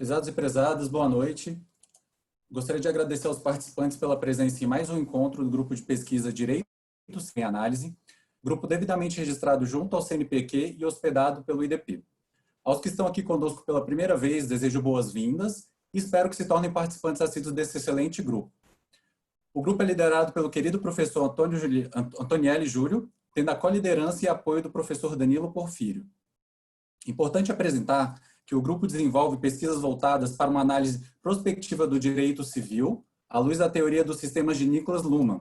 Prezados e prezadas, boa noite. Gostaria de agradecer aos participantes pela presença em mais um encontro do Grupo de Pesquisa Direitos em Análise, grupo devidamente registrado junto ao CNPq e hospedado pelo IDP. Aos que estão aqui conosco pela primeira vez, desejo boas-vindas e espero que se tornem participantes assíduos desse excelente grupo. O grupo é liderado pelo querido professor Antonielli Júlio, tendo a coliderança e apoio do professor Danilo Porfírio. Importante apresentar que o grupo desenvolve pesquisas voltadas para uma análise prospectiva do direito civil, à luz da teoria dos sistemas de Niklas Luhmann.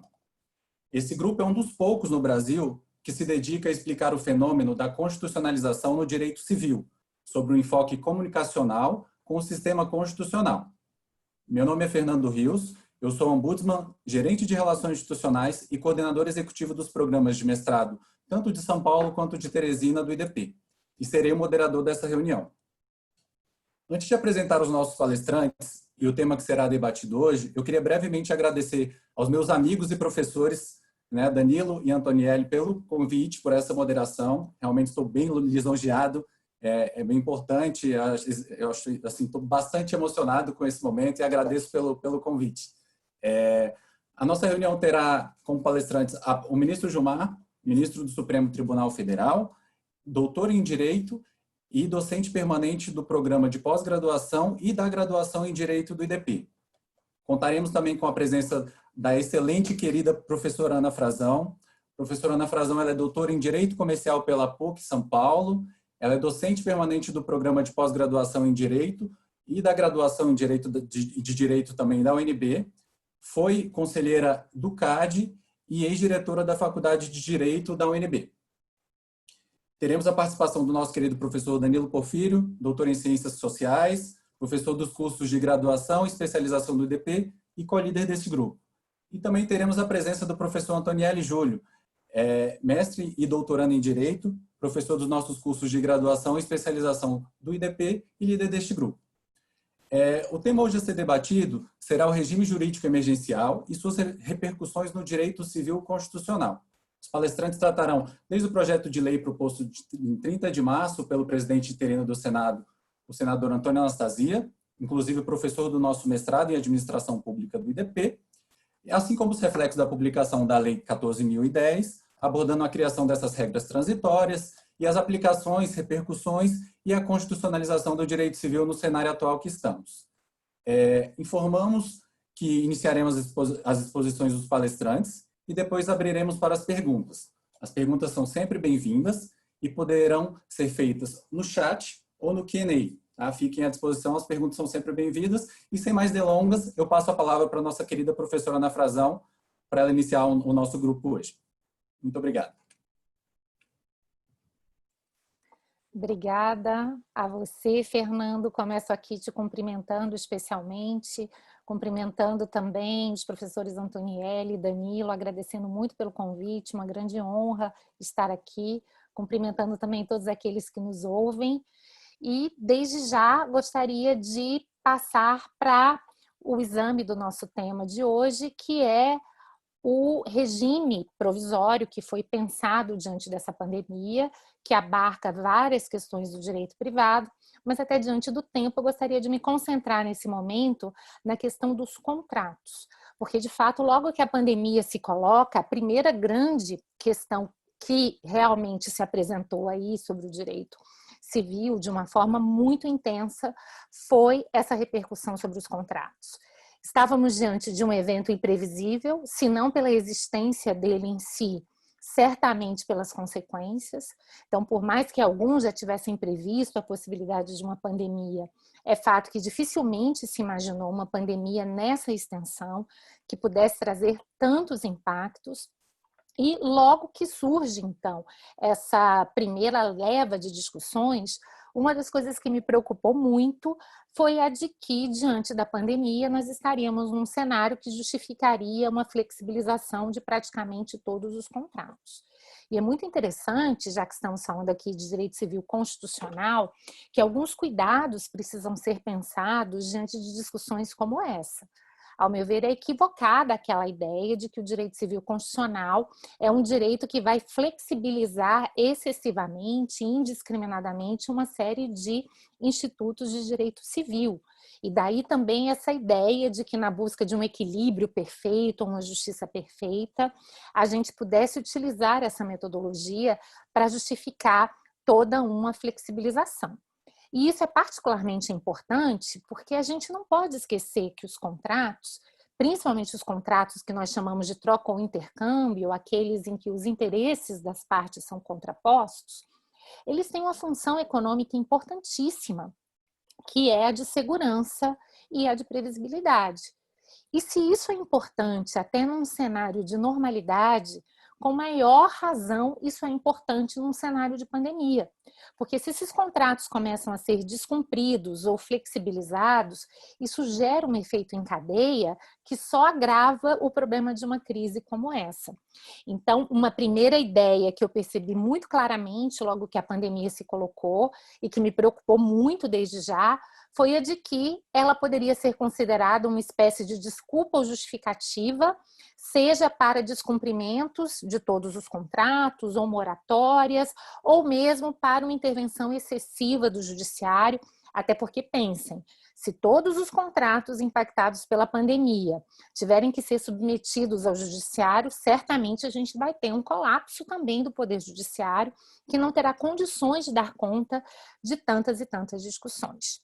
Esse grupo é um dos poucos no Brasil que se dedica a explicar o fenômeno da constitucionalização no direito civil, sobre um enfoque comunicacional com o sistema constitucional. Meu nome é Fernando Rios, eu sou ombudsman, gerente de relações institucionais e coordenador executivo dos programas de mestrado, tanto de São Paulo quanto de Teresina, do IDP, e serei o moderador dessa reunião. Antes de apresentar os nossos palestrantes e o tema que será debatido hoje, eu queria brevemente agradecer aos meus amigos e professores, Danilo e Antonielli, pelo convite, por essa moderação. Realmente estou bem lisonjeado, é bem importante. Eu estou bastante emocionado com esse momento e agradeço pelo convite. A nossa reunião terá como palestrantes o ministro Gilmar, ministro do Supremo Tribunal Federal, doutor em Direito e docente permanente do programa de pós-graduação e da graduação em Direito do IDP. Contaremos também com a presença da excelente e querida professora Ana Frazão. Professora Ana Frazão, ela é doutora em Direito Comercial pela PUC São Paulo, ela é docente permanente do programa de pós-graduação em Direito e da graduação em Direito de Direito também da UNB, foi conselheira do CAD e ex-diretora da Faculdade de Direito da UNB. Teremos a participação do nosso querido professor Danilo Porfírio, doutor em Ciências Sociais, professor dos cursos de graduação e especialização do IDP e co-líder deste grupo. E também teremos a presença do professor Antonielli Júlio, mestre e doutorando em Direito, professor dos nossos cursos de graduação e especialização do IDP e líder deste grupo. O tema hoje a ser debatido será o regime jurídico emergencial e suas repercussões no direito civil constitucional. Os palestrantes tratarão desde o projeto de lei proposto em 30 de março pelo presidente interino do Senado, o senador Antônio Anastasia, inclusive professor do nosso mestrado em Administração Pública do IDP, assim como os reflexos da publicação da Lei 14.010, abordando a criação dessas regras transitórias e as aplicações, repercussões e a constitucionalização do direito civil no cenário atual que estamos. Informamos que iniciaremos as exposições dos palestrantes e depois abriremos para as perguntas. As perguntas são sempre bem-vindas e poderão ser feitas no chat ou no Q&A. Tá? Fiquem à disposição, as perguntas são sempre bem-vindas. E sem mais delongas, eu passo a palavra para a nossa querida professora Ana Frazão, para ela iniciar o nosso grupo hoje. Muito obrigado. Obrigada a você, Fernando. Começo aqui te cumprimentando especialmente, cumprimentando também os professores Antonielli e Danilo, agradecendo muito pelo convite, uma grande honra estar aqui, cumprimentando também todos aqueles que nos ouvem. E, desde já, gostaria de passar para o exame do nosso tema de hoje, que é o regime provisório que foi pensado diante dessa pandemia, que abarca várias questões do direito privado, mas até diante do tempo eu gostaria de me concentrar nesse momento na questão dos contratos, porque de fato logo que a pandemia se coloca, a primeira grande questão que realmente se apresentou aí sobre o direito civil de uma forma muito intensa foi essa repercussão sobre os contratos. Estávamos diante de um evento imprevisível, se não pela existência dele em si, certamente pelas consequências. Então, por mais que alguns já tivessem previsto a possibilidade de uma pandemia, é fato que dificilmente se imaginou uma pandemia nessa extensão, que pudesse trazer tantos impactos. E logo que surge, então, essa primeira leva de discussões, uma das coisas que me preocupou muito foi a de que, diante da pandemia, nós estaríamos num cenário que justificaria uma flexibilização de praticamente todos os contratos. E é muito interessante, já que estamos falando aqui de direito civil constitucional, que alguns cuidados precisam ser pensados diante de discussões como essa. Ao meu ver, é equivocada aquela ideia de que o direito civil constitucional é um direito que vai flexibilizar excessivamente, indiscriminadamente, uma série de institutos de direito civil. E daí também essa ideia de que na busca de um equilíbrio perfeito, uma justiça perfeita, a gente pudesse utilizar essa metodologia para justificar toda uma flexibilização. E isso é particularmente importante porque a gente não pode esquecer que os contratos, principalmente os contratos que nós chamamos de troca ou intercâmbio, aqueles em que os interesses das partes são contrapostos, eles têm uma função econômica importantíssima, que é a de segurança e a de previsibilidade. E se isso é importante até num cenário de normalidade, com maior razão isso é importante num cenário de pandemia. Porque se esses contratos começam a ser descumpridos ou flexibilizados, isso gera um efeito em cadeia que só agrava o problema de uma crise como essa. Então, uma primeira ideia que eu percebi muito claramente logo que a pandemia se colocou e que me preocupou muito desde já, foi a de que ela poderia ser considerada uma espécie de desculpa ou justificativa, seja para descumprimentos de todos os contratos ou moratórias, ou mesmo para uma intervenção excessiva do judiciário, até porque pensem, se todos os contratos impactados pela pandemia tiverem que ser submetidos ao judiciário, certamente a gente vai ter um colapso também do poder judiciário, que não terá condições de dar conta de tantas e tantas discussões.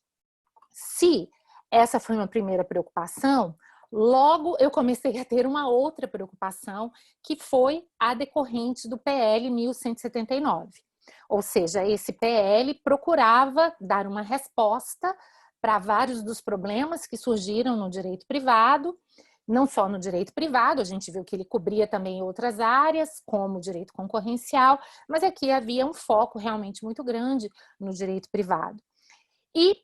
Se essa foi uma primeira preocupação, logo eu comecei a ter uma outra preocupação, que foi a decorrente do PL 1179. Ou seja, esse PL procurava dar uma resposta para vários dos problemas que surgiram no direito privado, não só no direito privado, a gente viu que ele cobria também outras áreas, como o direito concorrencial, mas aqui havia um foco realmente muito grande no direito privado. E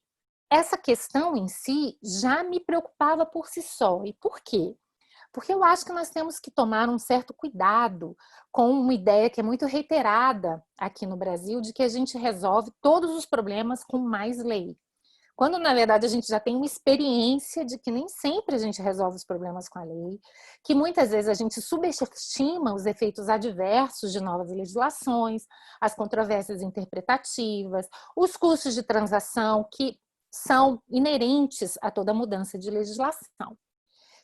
essa questão em si já me preocupava por si só. E por quê? Porque eu acho que nós temos que tomar um certo cuidado com uma ideia que é muito reiterada aqui no Brasil, de que a gente resolve todos os problemas com mais lei. Quando, na verdade, a gente já tem uma experiência de que nem sempre a gente resolve os problemas com a lei, que muitas vezes a gente subestima os efeitos adversos de novas legislações, as controvérsias interpretativas, os custos de transação que são inerentes a toda mudança de legislação.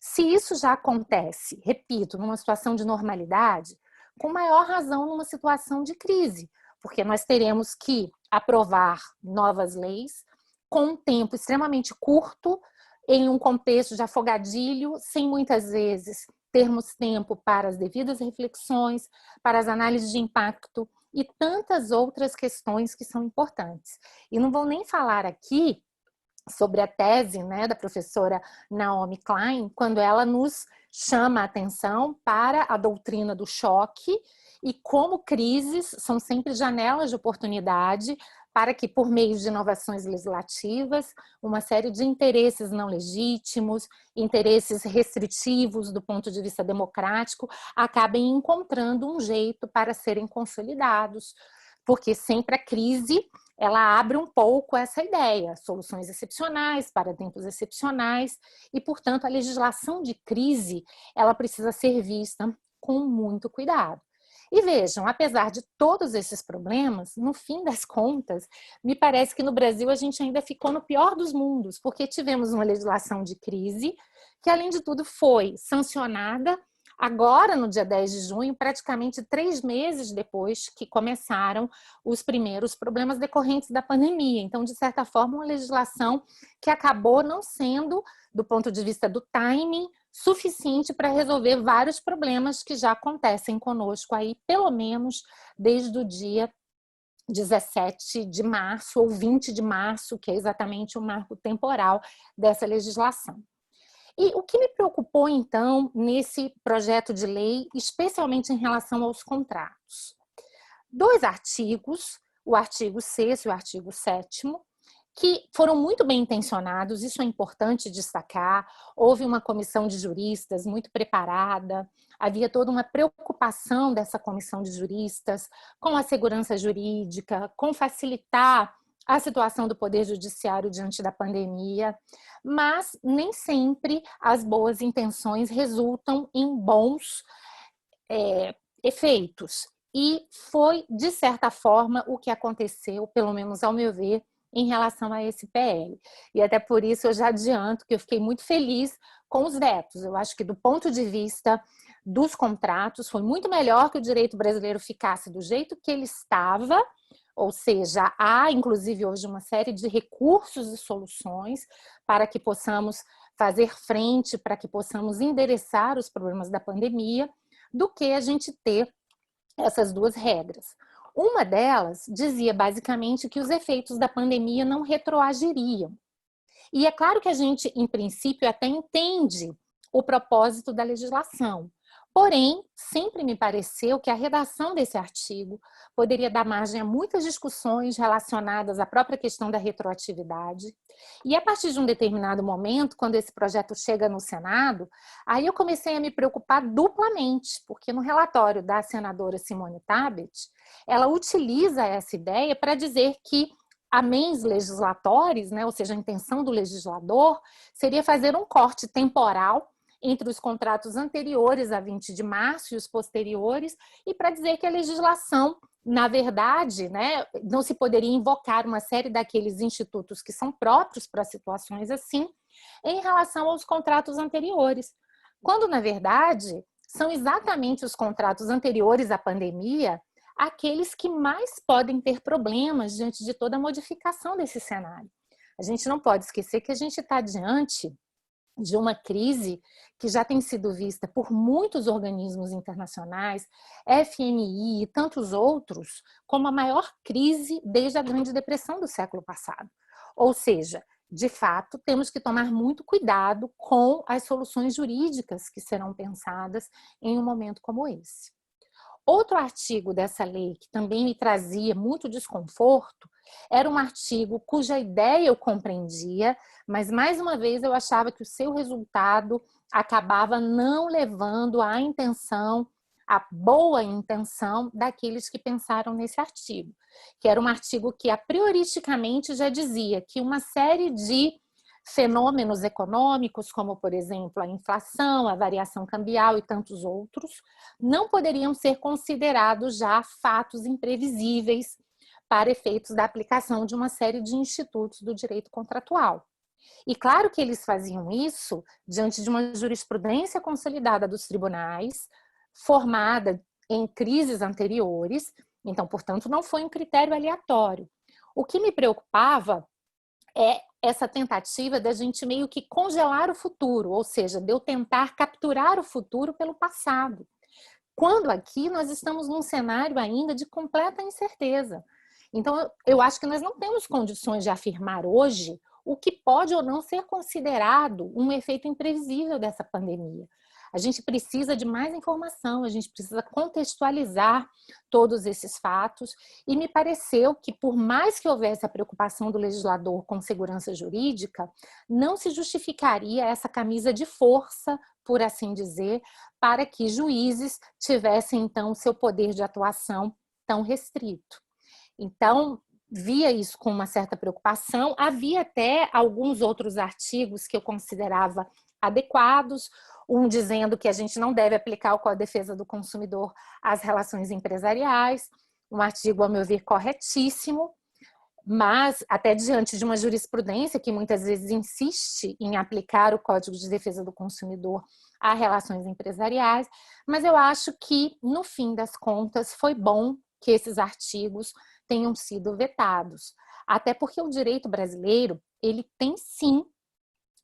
Se isso já acontece, repito, numa situação de normalidade, com maior razão numa situação de crise, porque nós teremos que aprovar novas leis com um tempo extremamente curto, em um contexto de afogadilho, sem muitas vezes termos tempo para as devidas reflexões, para as análises de impacto e tantas outras questões que são importantes. E não vou nem falar aqui sobre a tese, né, da professora Naomi Klein, quando ela nos chama a atenção para a doutrina do choque e como crises são sempre janelas de oportunidade para que, por meio de inovações legislativas, uma série de interesses não legítimos, interesses restritivos do ponto de vista democrático, acabem encontrando um jeito para serem consolidados, porque sempre a crise ela abre um pouco essa ideia, soluções excepcionais para tempos excepcionais e, portanto, a legislação de crise ela precisa ser vista com muito cuidado. E vejam, apesar de todos esses problemas, no fim das contas, me parece que no Brasil a gente ainda ficou no pior dos mundos, porque tivemos uma legislação de crise que, além de tudo, foi sancionada agora, no dia 10 de junho, praticamente 3 meses depois que começaram os primeiros problemas decorrentes da pandemia. Então, de certa forma, uma legislação que acabou não sendo, do ponto de vista do timing, suficiente para resolver vários problemas que já acontecem conosco aí, pelo menos desde o dia 17 de março ou 20 de março, que é exatamente o marco temporal dessa legislação. E o que me preocupou, então, nesse projeto de lei, especialmente em relação aos contratos? 2 artigos, o artigo 6º e o artigo 7º, que foram muito bem intencionados, isso é importante destacar, houve uma comissão de juristas muito preparada, havia toda uma preocupação dessa comissão de juristas com a segurança jurídica, com facilitar a situação do Poder Judiciário diante da pandemia, mas nem sempre as boas intenções resultam em bons efeitos. E foi, de certa forma, o que aconteceu, pelo menos ao meu ver, em relação a esse PL. E até por isso eu já adianto que eu fiquei muito feliz com os vetos. Eu acho que do ponto de vista dos contratos, foi muito melhor que o direito brasileiro ficasse do jeito que ele estava, ou seja, há inclusive hoje uma série de recursos e soluções para que possamos fazer frente, para que possamos endereçar os problemas da pandemia, do que a gente ter essas duas regras. Uma delas dizia basicamente que os efeitos da pandemia não retroagiriam. E é claro que a gente, em princípio, até entende o propósito da legislação. Porém, sempre me pareceu que a redação desse artigo poderia dar margem a muitas discussões relacionadas à própria questão da retroatividade. E a partir de um determinado momento, quando esse projeto chega no Senado, aí eu comecei a me preocupar duplamente, porque no relatório da senadora Simone Tebet, ela utiliza essa ideia para dizer que a mens legislatoris, né, ou seja, a intenção do legislador, seria fazer um corte temporal entre os contratos anteriores a 20 de março e os posteriores, e para dizer que a legislação, na verdade, né, não se poderia invocar uma série daqueles institutos que são próprios para situações assim, em relação aos contratos anteriores. Quando, na verdade, são exatamente os contratos anteriores à pandemia aqueles que mais podem ter problemas diante de toda a modificação desse cenário. A gente não pode esquecer que a gente está diante de uma crise que já tem sido vista por muitos organismos internacionais, FMI e tantos outros, como a maior crise desde a Grande Depressão do século passado. Ou seja, de fato, temos que tomar muito cuidado com as soluções jurídicas que serão pensadas em um momento como esse. Outro artigo dessa lei que também me trazia muito desconforto era um artigo cuja ideia eu compreendia, mas mais uma vez eu achava que o seu resultado acabava não levando à intenção, à boa intenção daqueles que pensaram nesse artigo, que era um artigo que a prioristicamente já dizia que uma série de fenômenos econômicos, como, por exemplo, a inflação, a variação cambial e tantos outros, não poderiam ser considerados já fatos imprevisíveis para efeitos da aplicação de uma série de institutos do direito contratual. E claro que eles faziam isso diante de uma jurisprudência consolidada dos tribunais, formada em crises anteriores, então, portanto, não foi um critério aleatório. O que me preocupava é essa tentativa da gente meio que congelar o futuro, ou seja, de eu tentar capturar o futuro pelo passado. Quando aqui nós estamos num cenário ainda de completa incerteza. Então, eu acho que nós não temos condições de afirmar hoje o que pode ou não ser considerado um efeito imprevisível dessa pandemia. A gente precisa de mais informação, a gente precisa contextualizar todos esses fatos, e me pareceu que, por mais que houvesse a preocupação do legislador com segurança jurídica, não se justificaria essa camisa de força, por assim dizer, para que juízes tivessem, então, seu poder de atuação tão restrito. Então, via isso com uma certa preocupação. Havia até alguns outros artigos que eu considerava adequados, um dizendo que a gente não deve aplicar o Código de Defesa do Consumidor às relações empresariais, um artigo, a meu ver, corretíssimo, mas até diante de uma jurisprudência que muitas vezes insiste em aplicar o Código de Defesa do Consumidor a relações empresariais, mas eu acho que, no fim das contas, foi bom que esses artigos tenham sido vetados, até porque o direito brasileiro, ele tem sim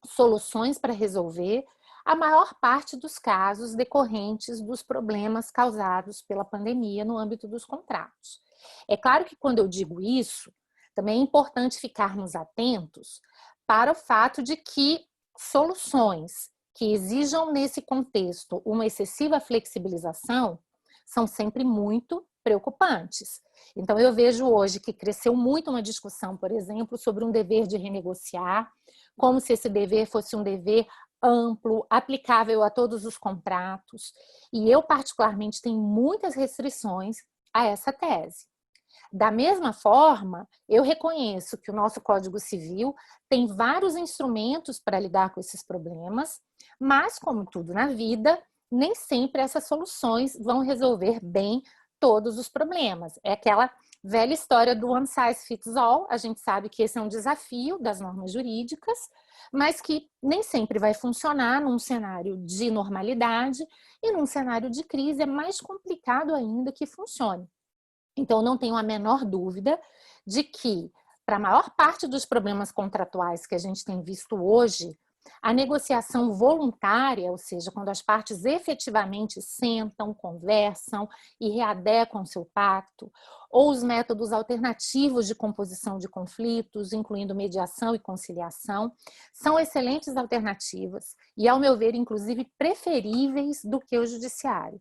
soluções para resolver a maior parte dos casos decorrentes dos problemas causados pela pandemia no âmbito dos contratos. É claro que quando eu digo isso, também é importante ficarmos atentos para o fato de que soluções que exijam nesse contexto uma excessiva flexibilização são sempre muito preocupantes. Então eu vejo hoje que cresceu muito uma discussão, por exemplo, sobre um dever de renegociar, como se esse dever fosse um dever amplo, aplicável a todos os contratos, e eu particularmente tenho muitas restrições a essa tese. Da mesma forma, eu reconheço que o nosso Código Civil tem vários instrumentos para lidar com esses problemas, mas, como tudo na vida, nem sempre essas soluções vão resolver bem todos os problemas. É aquela velha história do one size fits all. A gente sabe que esse é um desafio das normas jurídicas, mas que nem sempre vai funcionar num cenário de normalidade, e num cenário de crise é mais complicado ainda que funcione. Então, não tenho a menor dúvida de que, para a maior parte dos problemas contratuais que a gente tem visto hoje, a negociação voluntária, ou seja, quando as partes efetivamente sentam, conversam e readequam seu pacto, ou os métodos alternativos de composição de conflitos, incluindo mediação e conciliação, são excelentes alternativas e, ao meu ver, inclusive preferíveis do que o judiciário.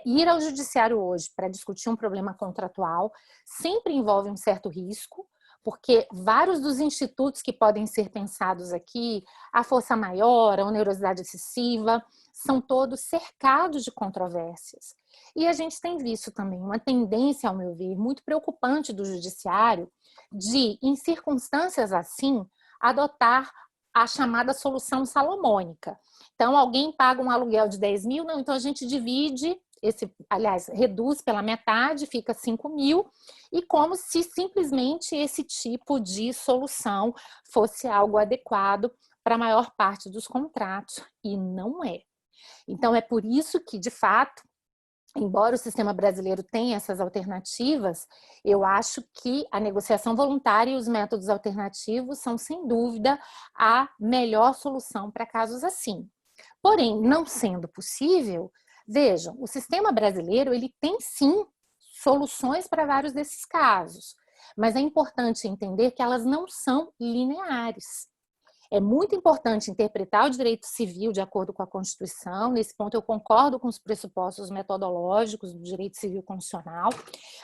Ir ao judiciário hoje para discutir um problema contratual sempre envolve um certo risco, porque vários dos institutos que podem ser pensados aqui, a força maior, a onerosidade excessiva, são todos cercados de controvérsias. E a gente tem visto também uma tendência, ao meu ver, muito preocupante do judiciário de, em circunstâncias assim, adotar a chamada solução salomônica. Então, alguém paga um aluguel de 10 mil, não, então a gente divide, reduz pela metade, fica 5 mil, e como se simplesmente esse tipo de solução fosse algo adequado para a maior parte dos contratos, e não é. Então, é por isso que, de fato, embora o sistema brasileiro tenha essas alternativas, eu acho que a negociação voluntária e os métodos alternativos são, sem dúvida, a melhor solução para casos assim. Porém, não sendo possível, vejam, o sistema brasileiro ele tem sim soluções para vários desses casos, mas é importante entender que elas não são lineares. É muito importante interpretar o direito civil de acordo com a Constituição. Nesse ponto eu concordo com os pressupostos metodológicos do direito civil constitucional,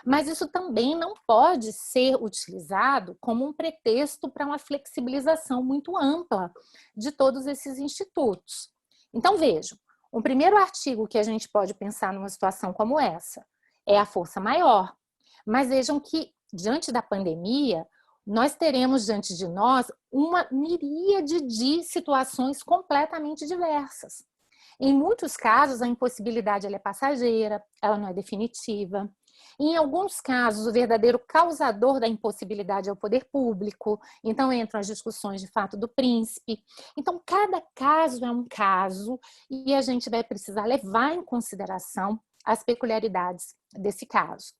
mas isso também não pode ser utilizado como um pretexto para uma flexibilização muito ampla de todos esses institutos. Então vejam, o primeiro artigo que a gente pode pensar numa situação como essa é a força maior, mas vejam que diante da pandemia nós teremos diante de nós uma miríade de situações completamente diversas. Em muitos casos, a impossibilidade ela é passageira, ela não é definitiva. Em alguns casos, o verdadeiro causador da impossibilidade é o poder público, então entram as discussões de fato do príncipe. Então, cada caso é um caso e a gente vai precisar levar em consideração as peculiaridades desse caso.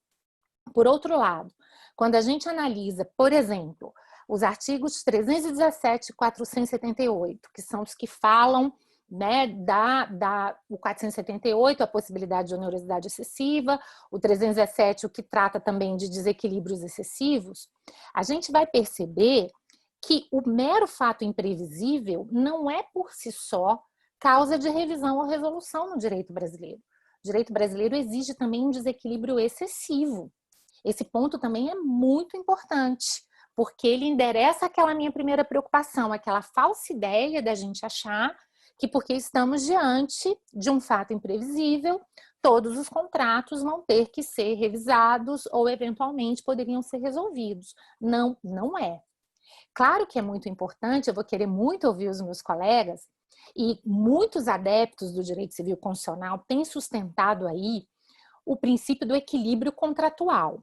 Por outro lado, quando a gente analisa, por exemplo, os artigos 317 e 478, que são os que falam, né, o 478, a possibilidade de onerosidade excessiva, o 317, o que trata também de desequilíbrios excessivos, a gente vai perceber que o mero fato imprevisível não é por si só causa de revisão ou resolução no direito brasileiro. O direito brasileiro exige também um desequilíbrio excessivo. Esse ponto também é muito importante, porque ele endereça aquela minha primeira preocupação, aquela falsa ideia da gente achar que porque estamos diante de um fato imprevisível, todos os contratos vão ter que ser revisados ou eventualmente poderiam ser resolvidos. Não, não é. Claro que é muito importante, eu vou querer muito ouvir os meus colegas, e muitos adeptos do direito civil constitucional têm sustentado aí o princípio do equilíbrio contratual.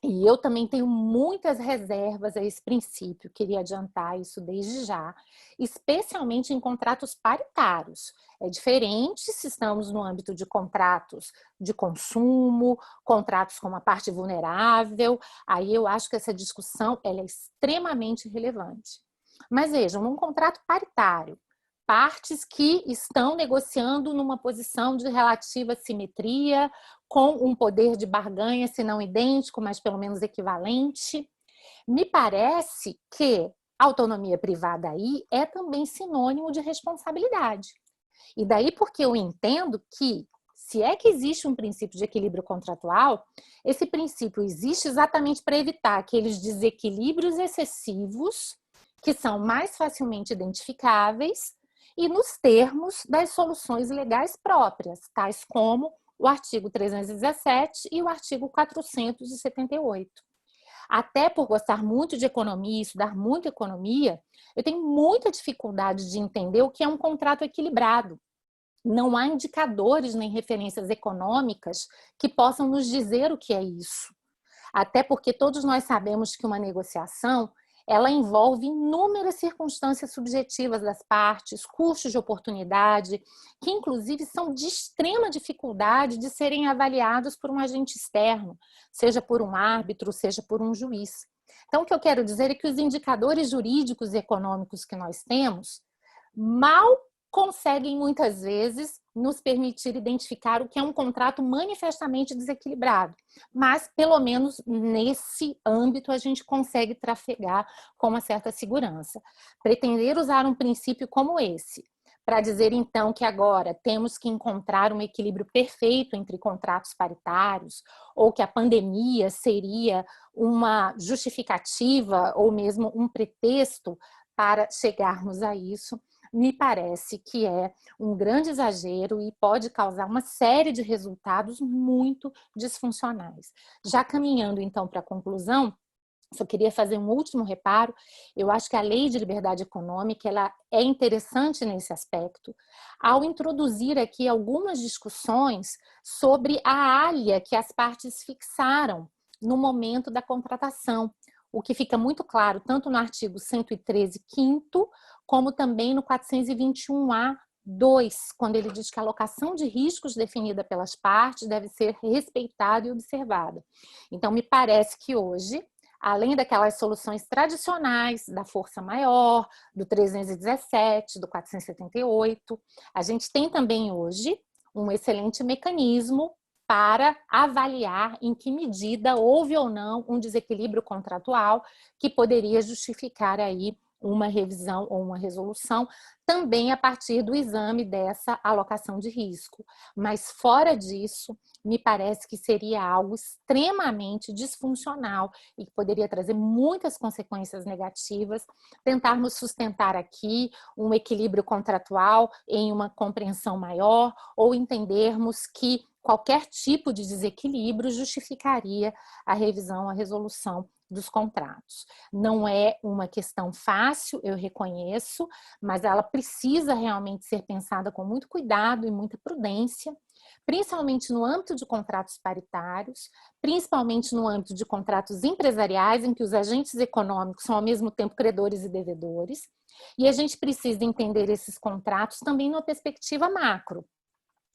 E eu também tenho muitas reservas a esse princípio, queria adiantar isso desde já, especialmente em contratos paritários. É diferente se estamos no âmbito de contratos de consumo, contratos com uma parte vulnerável, aí eu acho que essa discussão ela é extremamente relevante. Mas vejam, num contrato paritário, partes que estão negociando numa posição de relativa simetria, com um poder de barganha, se não idêntico, mas pelo menos equivalente. Me parece que autonomia privada aí é também sinônimo de responsabilidade. E daí porque eu entendo que, se é que existe um princípio de equilíbrio contratual, esse princípio existe exatamente para evitar aqueles desequilíbrios excessivos que são mais facilmente identificáveis e nos termos das soluções legais próprias, tais como o artigo 317 e o artigo 478. Até por gostar muito de economia e estudar muito economia, eu tenho muita dificuldade de entender o que é um contrato equilibrado. Não há indicadores nem referências econômicas que possam nos dizer o que é isso. Até porque todos nós sabemos que uma negociação, ela envolve inúmeras circunstâncias subjetivas das partes, custos de oportunidade, que inclusive são de extrema dificuldade de serem avaliados por um agente externo, seja por um árbitro, seja por um juiz. Então, o que eu quero dizer é que os indicadores jurídicos e econômicos que nós temos mal conseguem muitas vezes nos permitir identificar o que é um contrato manifestamente desequilibrado. Mas, pelo menos nesse âmbito, a gente consegue trafegar com uma certa segurança. Pretender usar um princípio como esse, para dizer, então, que agora temos que encontrar um equilíbrio perfeito entre contratos paritários, ou que a pandemia seria uma justificativa, ou mesmo um pretexto para chegarmos a isso, me parece que é um grande exagero e pode causar uma série de resultados muito disfuncionais. Já caminhando, então, para a conclusão, só queria fazer um último reparo. Eu acho que a Lei de Liberdade Econômica ela é interessante nesse aspecto, ao introduzir aqui algumas discussões sobre a alha que as partes fixaram no momento da contratação, o que fica muito claro tanto no artigo 113, 5º, como também no 421A2, quando ele diz que a alocação de riscos definida pelas partes deve ser respeitada e observada. Então, me parece que hoje, além daquelas soluções tradicionais da força maior, do 317, do 478, a gente tem também hoje um excelente mecanismo para avaliar em que medida houve ou não um desequilíbrio contratual que poderia justificar aí uma revisão ou uma resolução, também a partir do exame dessa alocação de risco. Mas fora disso, me parece que seria algo extremamente disfuncional e que poderia trazer muitas consequências negativas, tentarmos sustentar aqui um equilíbrio contratual em uma compreensão maior ou entendermos que qualquer tipo de desequilíbrio justificaria a revisão, a resolução dos contratos. Não é uma questão fácil, eu reconheço, mas ela precisa realmente ser pensada com muito cuidado e muita prudência, principalmente no âmbito de contratos paritários, principalmente no âmbito de contratos empresariais, em que os agentes econômicos são ao mesmo tempo credores e devedores, e a gente precisa entender esses contratos também numa perspectiva macro.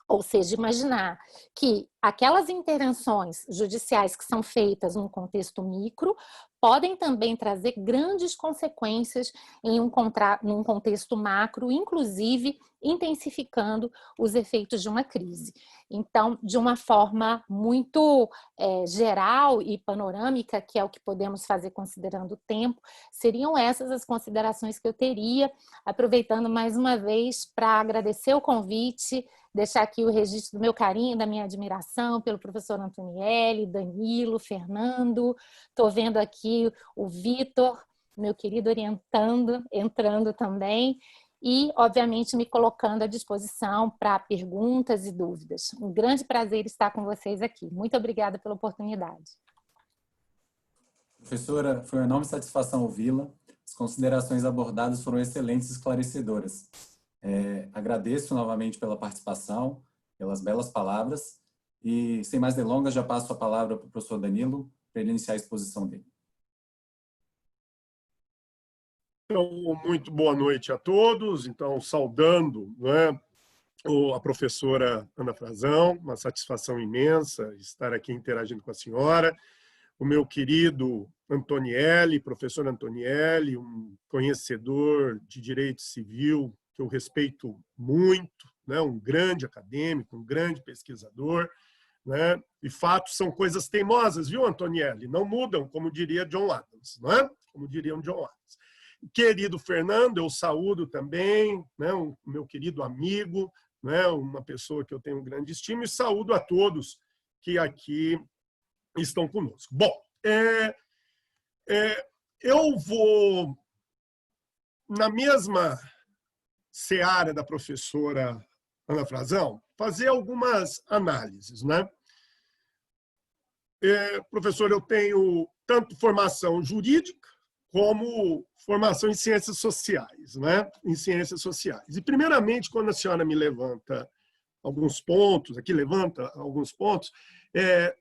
Ou seja, imaginar que aquelas intervenções judiciais que são feitas num contexto micro podem também trazer grandes consequências em num contexto macro, inclusive intensificando os efeitos de uma crise. Então, de uma forma muito geral e panorâmica, que é o que podemos fazer considerando o tempo, seriam essas as considerações que eu teria, aproveitando mais uma vez para agradecer o convite, deixar aqui o registro do meu carinho, da minha admiração pelo professor Antonielli, Danilo, Fernando. Estou vendo aqui o Vitor, meu querido orientando, entrando também. E, obviamente, me colocando à disposição para perguntas e dúvidas. Um grande prazer estar com vocês aqui. Muito obrigada pela oportunidade. Professora, foi uma enorme satisfação ouvi-la. As considerações abordadas foram excelentes e esclarecedoras. Agradeço novamente pela participação, pelas belas palavras, e sem mais delongas já passo a palavra para o professor Danilo para ele iniciar a exposição dele. Então, muito boa noite a todos. Então, saudando, né, a professora Ana Frazão, uma satisfação imensa estar aqui interagindo com a senhora. O meu querido Antonielli, professor Antonielli, um conhecedor de direito civil que eu respeito muito, né, um grande acadêmico, um grande pesquisador, né? E fatos são coisas teimosas, viu, Antonielli? Não mudam, como diria John Adams, não é? Como diriam John Adams. Querido Fernando, eu saúdo também, né, o meu querido amigo, né, uma pessoa que eu tenho grande estima, e saúdo a todos que aqui estão conosco. Bom, eu vou, na mesma seara da professora Ana Frazão, fazer algumas análises, né? Professor, eu tenho tanto formação jurídica como formação em ciências sociais, né? Em ciências sociais. E, primeiramente, quando a senhora me levanta alguns pontos,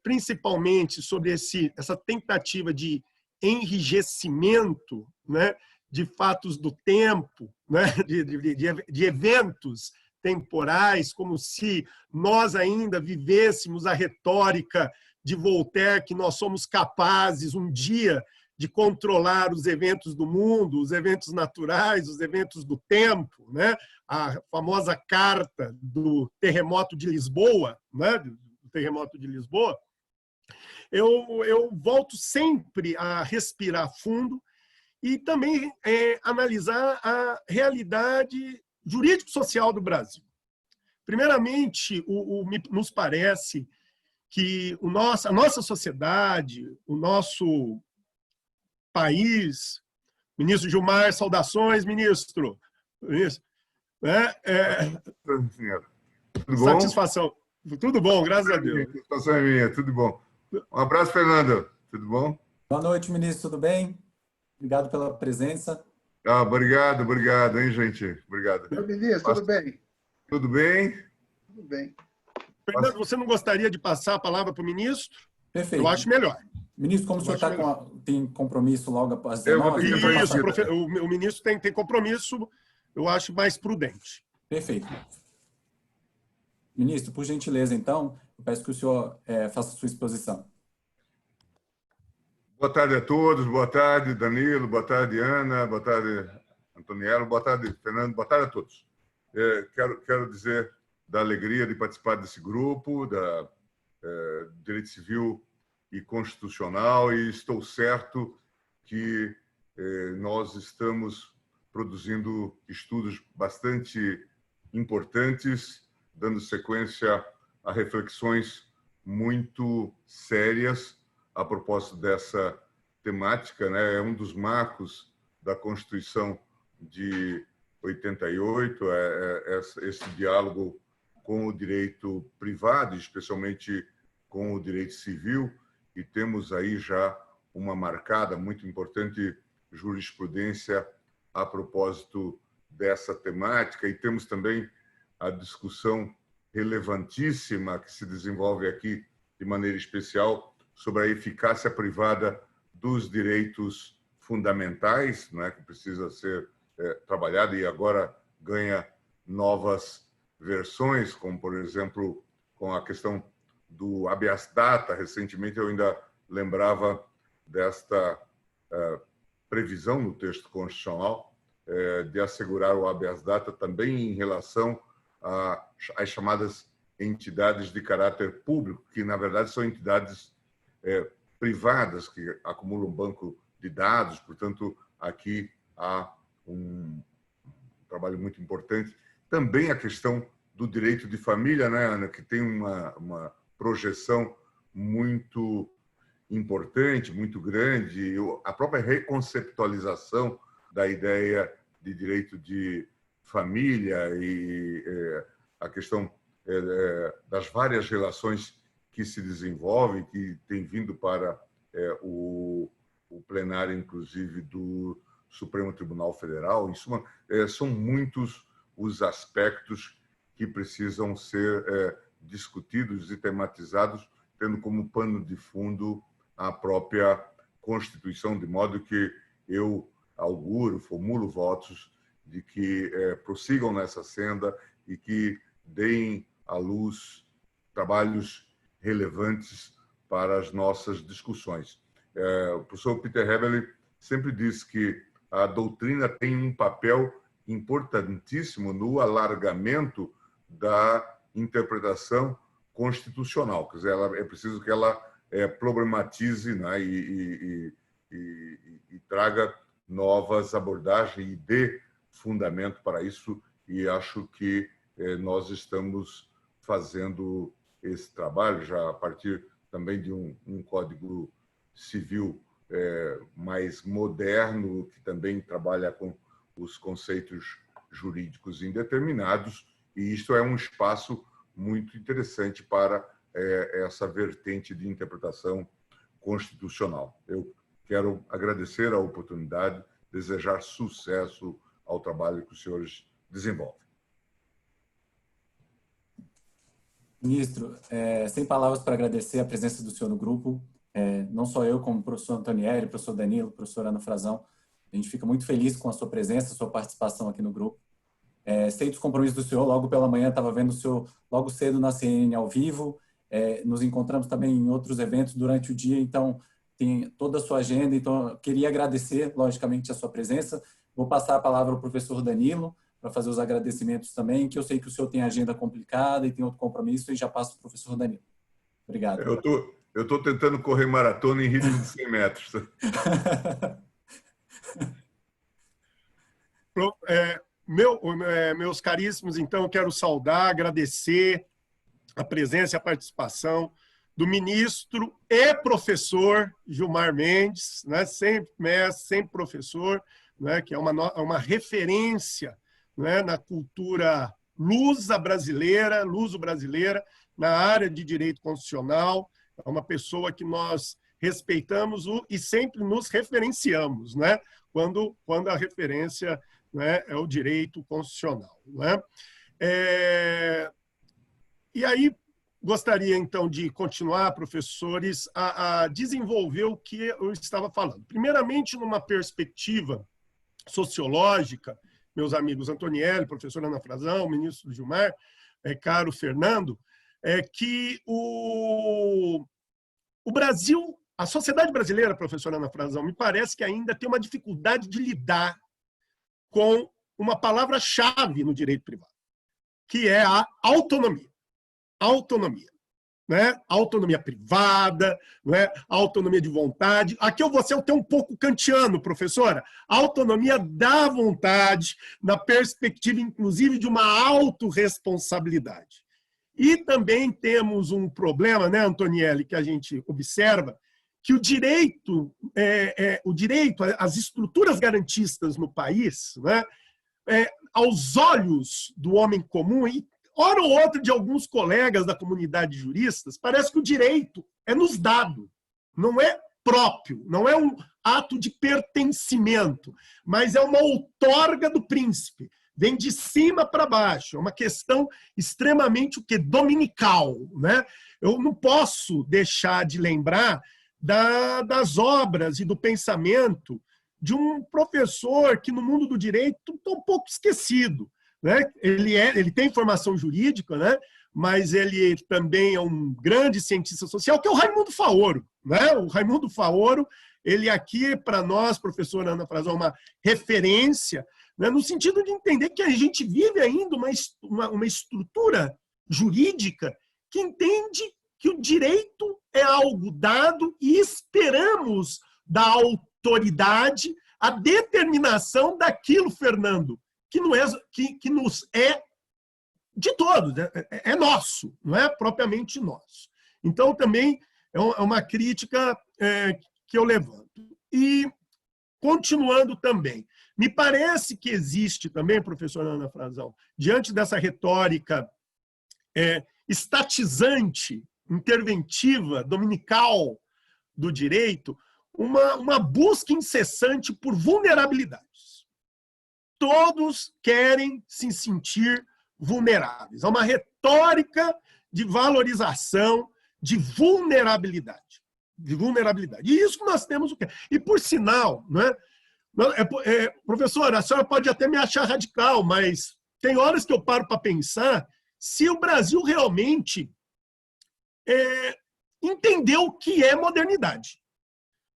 principalmente sobre essa tentativa de enrijecimento, né, de fatos do tempo, né, de eventos temporais, como se nós ainda vivêssemos a retórica de Voltaire, que nós somos capazes um dia de controlar os eventos do mundo, os eventos naturais, os eventos do tempo, né? A famosa carta do terremoto de Lisboa, né? Do terremoto de Lisboa. Eu volto sempre a respirar fundo e também analisar a realidade jurídico-social do Brasil. Primeiramente, nos parece que a nossa sociedade, o nosso país, ministro Gilmar, saudações, ministro. Tudo bom? Satisfação. Tudo bom, graças a Deus. Satisfação é minha, tudo bom. Um abraço, Fernando. Tudo bom? Boa noite, ministro. Tudo bem? Obrigado pela presença. Obrigado, hein, gente? Obrigado. Meu ministro, tudo bem? Tudo bem? Tudo bem. Fernando, você não gostaria de passar a palavra para o ministro? Perfeito. Eu acho melhor. Ministro, como o senhor tem compromisso logo às 19? Isso, o ministro tem compromisso, eu acho mais prudente. Perfeito. Ministro, por gentileza, então, eu peço que o senhor faça a sua exposição. Boa tarde a todos, boa tarde, Danilo, boa tarde, Ana, boa tarde, Antoniello, boa tarde, Fernando, boa tarde a todos. Quero dizer da alegria de participar desse grupo, da Direito Civil e Constitucional, e estou certo que nós estamos produzindo estudos bastante importantes, dando sequência a reflexões muito sérias a propósito dessa temática, né? É um dos marcos da Constituição de 88, esse diálogo com o direito privado, especialmente com o direito civil, e temos aí já uma marcada, muito importante jurisprudência a propósito dessa temática, e temos também a discussão relevantíssima que se desenvolve aqui de maneira especial sobre a eficácia privada dos direitos fundamentais, né, que precisa ser trabalhada e agora ganha novas versões, como, por exemplo, com a questão do habeas data. Recentemente eu ainda lembrava desta previsão no texto constitucional de assegurar o habeas data também em relação às chamadas entidades de caráter público, que na verdade são entidades privadas que acumulam um banco de dados. Portanto, aqui há um trabalho muito importante. Também a questão do direito de família, né, Ana, que tem uma projeção muito importante, muito grande, a própria reconceptualização da ideia de direito de família e a questão das várias relações que se desenvolvem, que tem vindo para o plenário, inclusive, do Supremo Tribunal Federal. Em suma, são muitos os aspectos que precisam ser discutidos e tematizados, tendo como pano de fundo a própria Constituição, de modo que eu formulo votos de que prossigam nessa senda e que deem à luz trabalhos relevantes para as nossas discussões. O professor Peter Hebeli sempre diz que a doutrina tem um papel importantíssimo no alargamento da interpretação constitucional. Quer dizer, é preciso que ela problematize, né, e traga novas abordagens e dê fundamento para isso, e acho que nós estamos fazendo esse trabalho já a partir também de um código civil mais moderno, que também trabalha com os conceitos jurídicos indeterminados, e isto é um espaço muito interessante para essa vertente de interpretação constitucional. Eu quero agradecer a oportunidade, desejar sucesso ao trabalho que os senhores desenvolvem. Ministro, sem palavras para agradecer a presença do senhor no grupo. Não só eu, como o professor Antonielli, professor Danilo, professor Ana Frazão, a gente fica muito feliz com a sua presença, sua participação aqui no grupo. Sei dos compromissos do senhor, logo pela manhã estava vendo o senhor logo cedo na CNN ao vivo, nos encontramos também em outros eventos durante o dia, então tem toda a sua agenda, então eu queria agradecer, logicamente, a sua presença. Vou passar a palavra ao professor Danilo para fazer os agradecimentos também, que eu sei que o senhor tem agenda complicada e tem outro compromisso, e já passo para o professor Danilo. Obrigado. Eu estou tentando correr maratona em ritmo de 100 metros. Meus caríssimos, então, eu quero saudar, agradecer a presença e a participação do ministro e professor Gilmar Mendes, né, sempre mestre, sempre professor, né, que é uma referência, né, na cultura luso-brasileira, na área de direito constitucional. É uma pessoa que nós respeitamos e sempre nos referenciamos, né, quando a referência, né, é o direito constitucional, né? E aí, gostaria, então, de continuar, professores, a desenvolver o que eu estava falando. Primeiramente, numa perspectiva sociológica, meus amigos Antonielli, professor Ana Frazão, ministro Gilmar, caro Fernando, que o Brasil, a sociedade brasileira, professor Ana Frazão, me parece que ainda tem uma dificuldade de lidar com uma palavra-chave no direito privado, que é a autonomia. Autonomia, né? Autonomia privada, né? Autonomia de vontade. Aqui eu vou ser até um pouco kantiano, professora. Autonomia da vontade, na perspectiva, inclusive, de uma autorresponsabilidade. E também temos um problema, né, Antonielli, que a gente observa, que o direito, as estruturas garantistas no país, né, aos olhos do homem comum, e hora ou outra de alguns colegas da comunidade de juristas, parece que o direito é nos dado, não é próprio, não é um ato de pertencimento, mas é uma outorga do príncipe, vem de cima para baixo, é uma questão extremamente dominical, né? Eu não posso deixar de lembrar das obras e do pensamento de um professor que no mundo do direito está um pouco esquecido, né? Ele tem formação jurídica, né? Mas ele também é um grande cientista social, que é o Raimundo Faoro, né? O Raimundo Faoro, ele aqui, para nós, professora Ana Frazão, é uma referência, né? No sentido de entender que a gente vive ainda uma estrutura jurídica que entende que o direito é algo dado e esperamos da autoridade a determinação daquilo, Fernando, que nos é de todos, é nosso, não é propriamente nosso. Então, também é uma crítica que eu levanto. E, continuando também, me parece que existe também, professora Ana Frazão, diante dessa retórica estatizante, interventiva, dominical do direito, uma busca incessante por vulnerabilidades. Todos querem se sentir vulneráveis. Há uma retórica de valorização de vulnerabilidade. E isso que nós temos o quê? E, por sinal, né, professora, a senhora pode até me achar radical, mas tem horas que eu paro para pensar se o Brasil realmente entendeu o que é modernidade.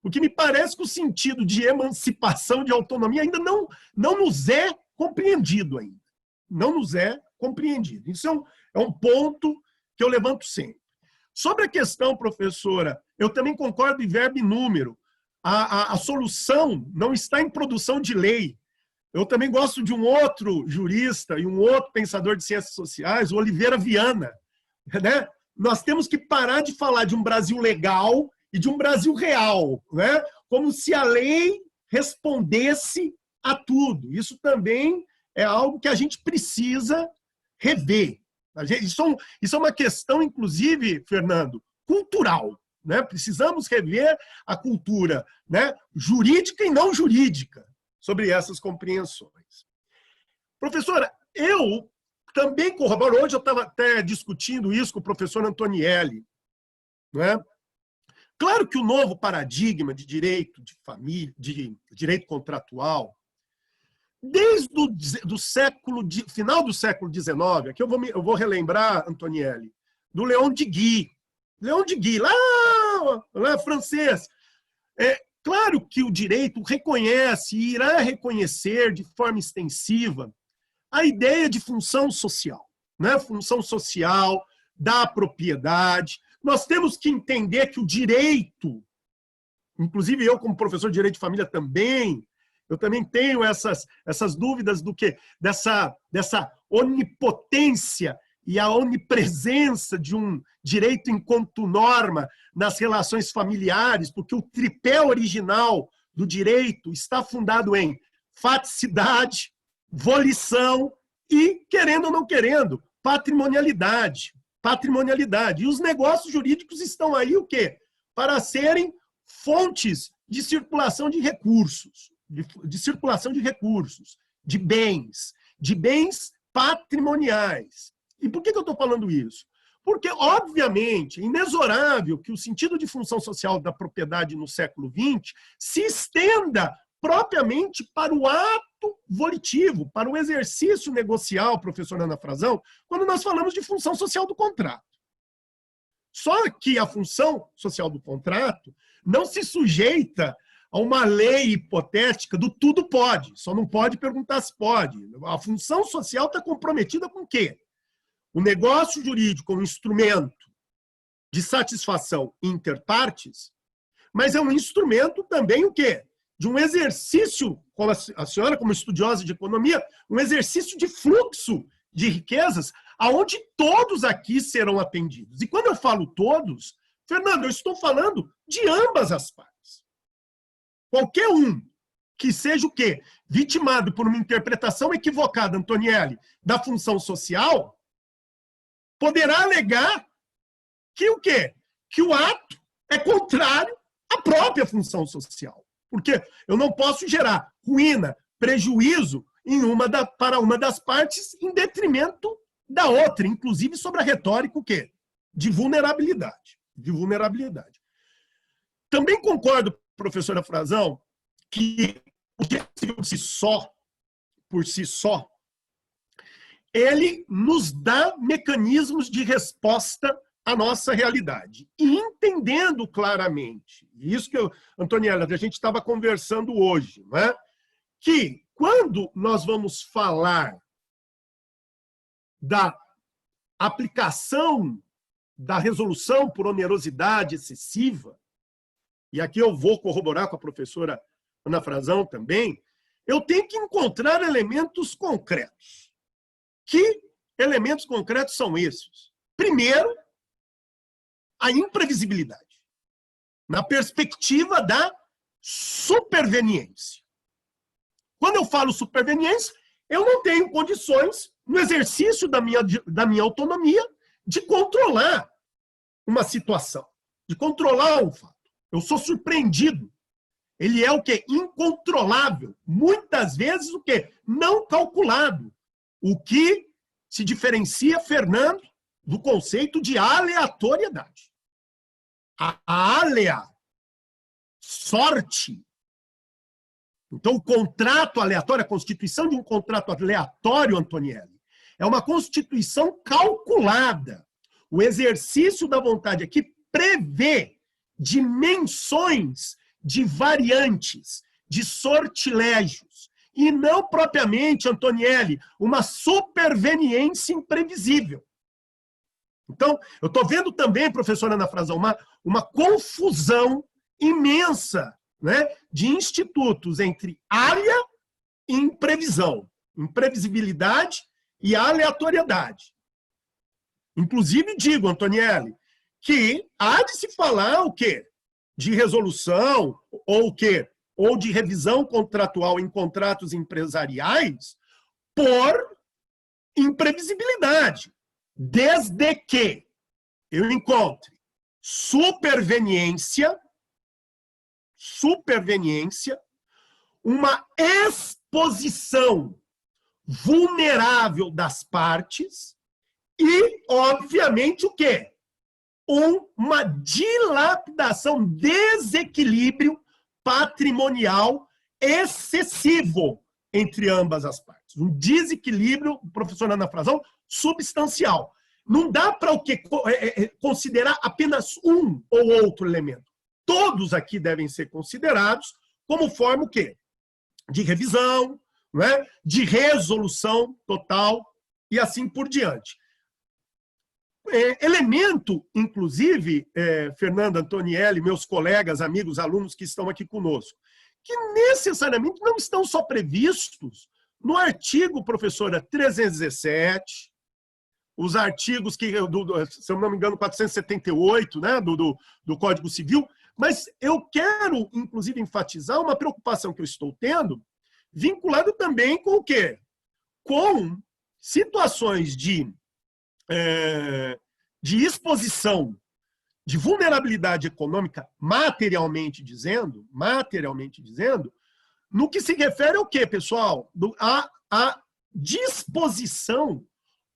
Porque me parece que o sentido de emancipação, de autonomia, ainda não nos é compreendido ainda. Não nos é compreendido. Isso é um ponto que eu levanto sempre. Sobre a questão, professora, eu também concordo em verbo e número. A solução não está em produção de lei. Eu também gosto de um outro jurista e um outro pensador de ciências sociais, o Oliveira Viana, né? Nós temos que parar de falar de um Brasil legal e de um Brasil real, né? Como se a lei respondesse a tudo. Isso também é algo que a gente precisa rever, Isso é uma questão, inclusive, Fernando, cultural. Né? Precisamos rever a cultura, né, jurídica e não jurídica sobre essas compreensões. Professora, eu também corroboro, hoje eu estava até discutindo isso com o professor Antonielli. Né? Claro que o novo paradigma de direito de família, de direito contratual, desde o final do século XIX, aqui eu vou relembrar, Antonielli, do Leon de Guy. Leon de Guy, lá francês. Claro que o direito reconhece e irá reconhecer de forma extensiva a ideia de função social, né? Função social da propriedade. Nós temos que entender que o direito, inclusive eu como professor de direito de família também, eu também tenho essas dúvidas do que dessa onipotência e a onipresença de um direito enquanto norma nas relações familiares, porque o tripé original do direito está fundado em faticidade, volição e, querendo ou não querendo, patrimonialidade. E os negócios jurídicos estão aí o quê? Para serem fontes de circulação de recursos, de bens patrimoniais. E por que eu estou falando isso? Porque, obviamente, é inexorável que o sentido de função social da propriedade no século XX se estenda propriamente para o ato volitivo, para o exercício negocial, professora Ana Frazão, quando nós falamos de função social do contrato. Só que a função social do contrato não se sujeita a uma lei hipotética do tudo pode, só não pode perguntar se pode. A função social está comprometida com o quê? O negócio jurídico é um instrumento de satisfação interpartes, mas é um instrumento também o quê? De um exercício, como a senhora, como estudiosa de economia, um exercício de fluxo de riquezas, aonde todos aqui serão atendidos. E quando eu falo todos, Fernando, eu estou falando de ambas as partes. Qualquer um que seja o quê? Vitimado por uma interpretação equivocada, Antonielli, da função social, poderá alegar que o quê? Que o ato é contrário à própria função social. Porque eu não posso gerar ruína, prejuízo para uma das partes em detrimento da outra, inclusive sobre a retórica o quê? De vulnerabilidade. Também concordo, professora Frazão, que o direito civil por si só, ele nos dá mecanismos de resposta à nossa realidade. E entendendo claramente, isso que Antoniela, a gente estava conversando hoje, não é? Que quando nós vamos falar da aplicação da resolução por onerosidade excessiva, e aqui eu vou corroborar com a professora Ana Frazão também, eu tenho que encontrar elementos concretos. Que elementos concretos são esses? Primeiro, a imprevisibilidade, na perspectiva da superveniência. Quando eu falo superveniência, eu não tenho condições, no exercício da minha autonomia, de controlar uma situação, de controlar um fato. Eu sou surpreendido. Ele é o quê? Incontrolável. Muitas vezes o quê? Não calculado. O que se diferencia, Fernando, do conceito de aleatoriedade. A sorte. Então, o contrato aleatório, a constituição de um contrato aleatório, Antonielli, é uma constituição calculada. O exercício da vontade aqui prevê dimensões de variantes, de sortilégios, e não propriamente, Antonielli, uma superveniência imprevisível. Então, eu estou vendo também, professora Ana Frazão, uma confusão imensa, né, de institutos entre alea e imprevisão, imprevisibilidade e aleatoriedade. Inclusive, digo, Antonielli, que há de se falar o quê? De resolução ou o quê? Ou de revisão contratual em contratos empresariais por imprevisibilidade. desde que eu encontre superveniência, uma exposição vulnerável das partes e, obviamente, o quê? Uma dilapidação, desequilíbrio patrimonial excessivo entre ambas as partes. Um desequilíbrio, professor Ana Frazão, substancial. Não dá para o quê? Considerar apenas um ou outro elemento. Todos aqui devem ser considerados como forma o quê? De revisão, não é? De resolução total e assim por diante. Elemento, inclusive, Fernanda, Antonielli, meus colegas, amigos, alunos que estão aqui conosco, que necessariamente não estão só previstos no artigo, professora, 317, os artigos que, se eu não me engano, 478, né, do Código Civil, mas eu quero, inclusive, enfatizar uma preocupação que eu estou tendo, vinculado também com o quê? Com situações de exposição, de vulnerabilidade econômica, materialmente dizendo, no que se refere ao quê, pessoal? A disposição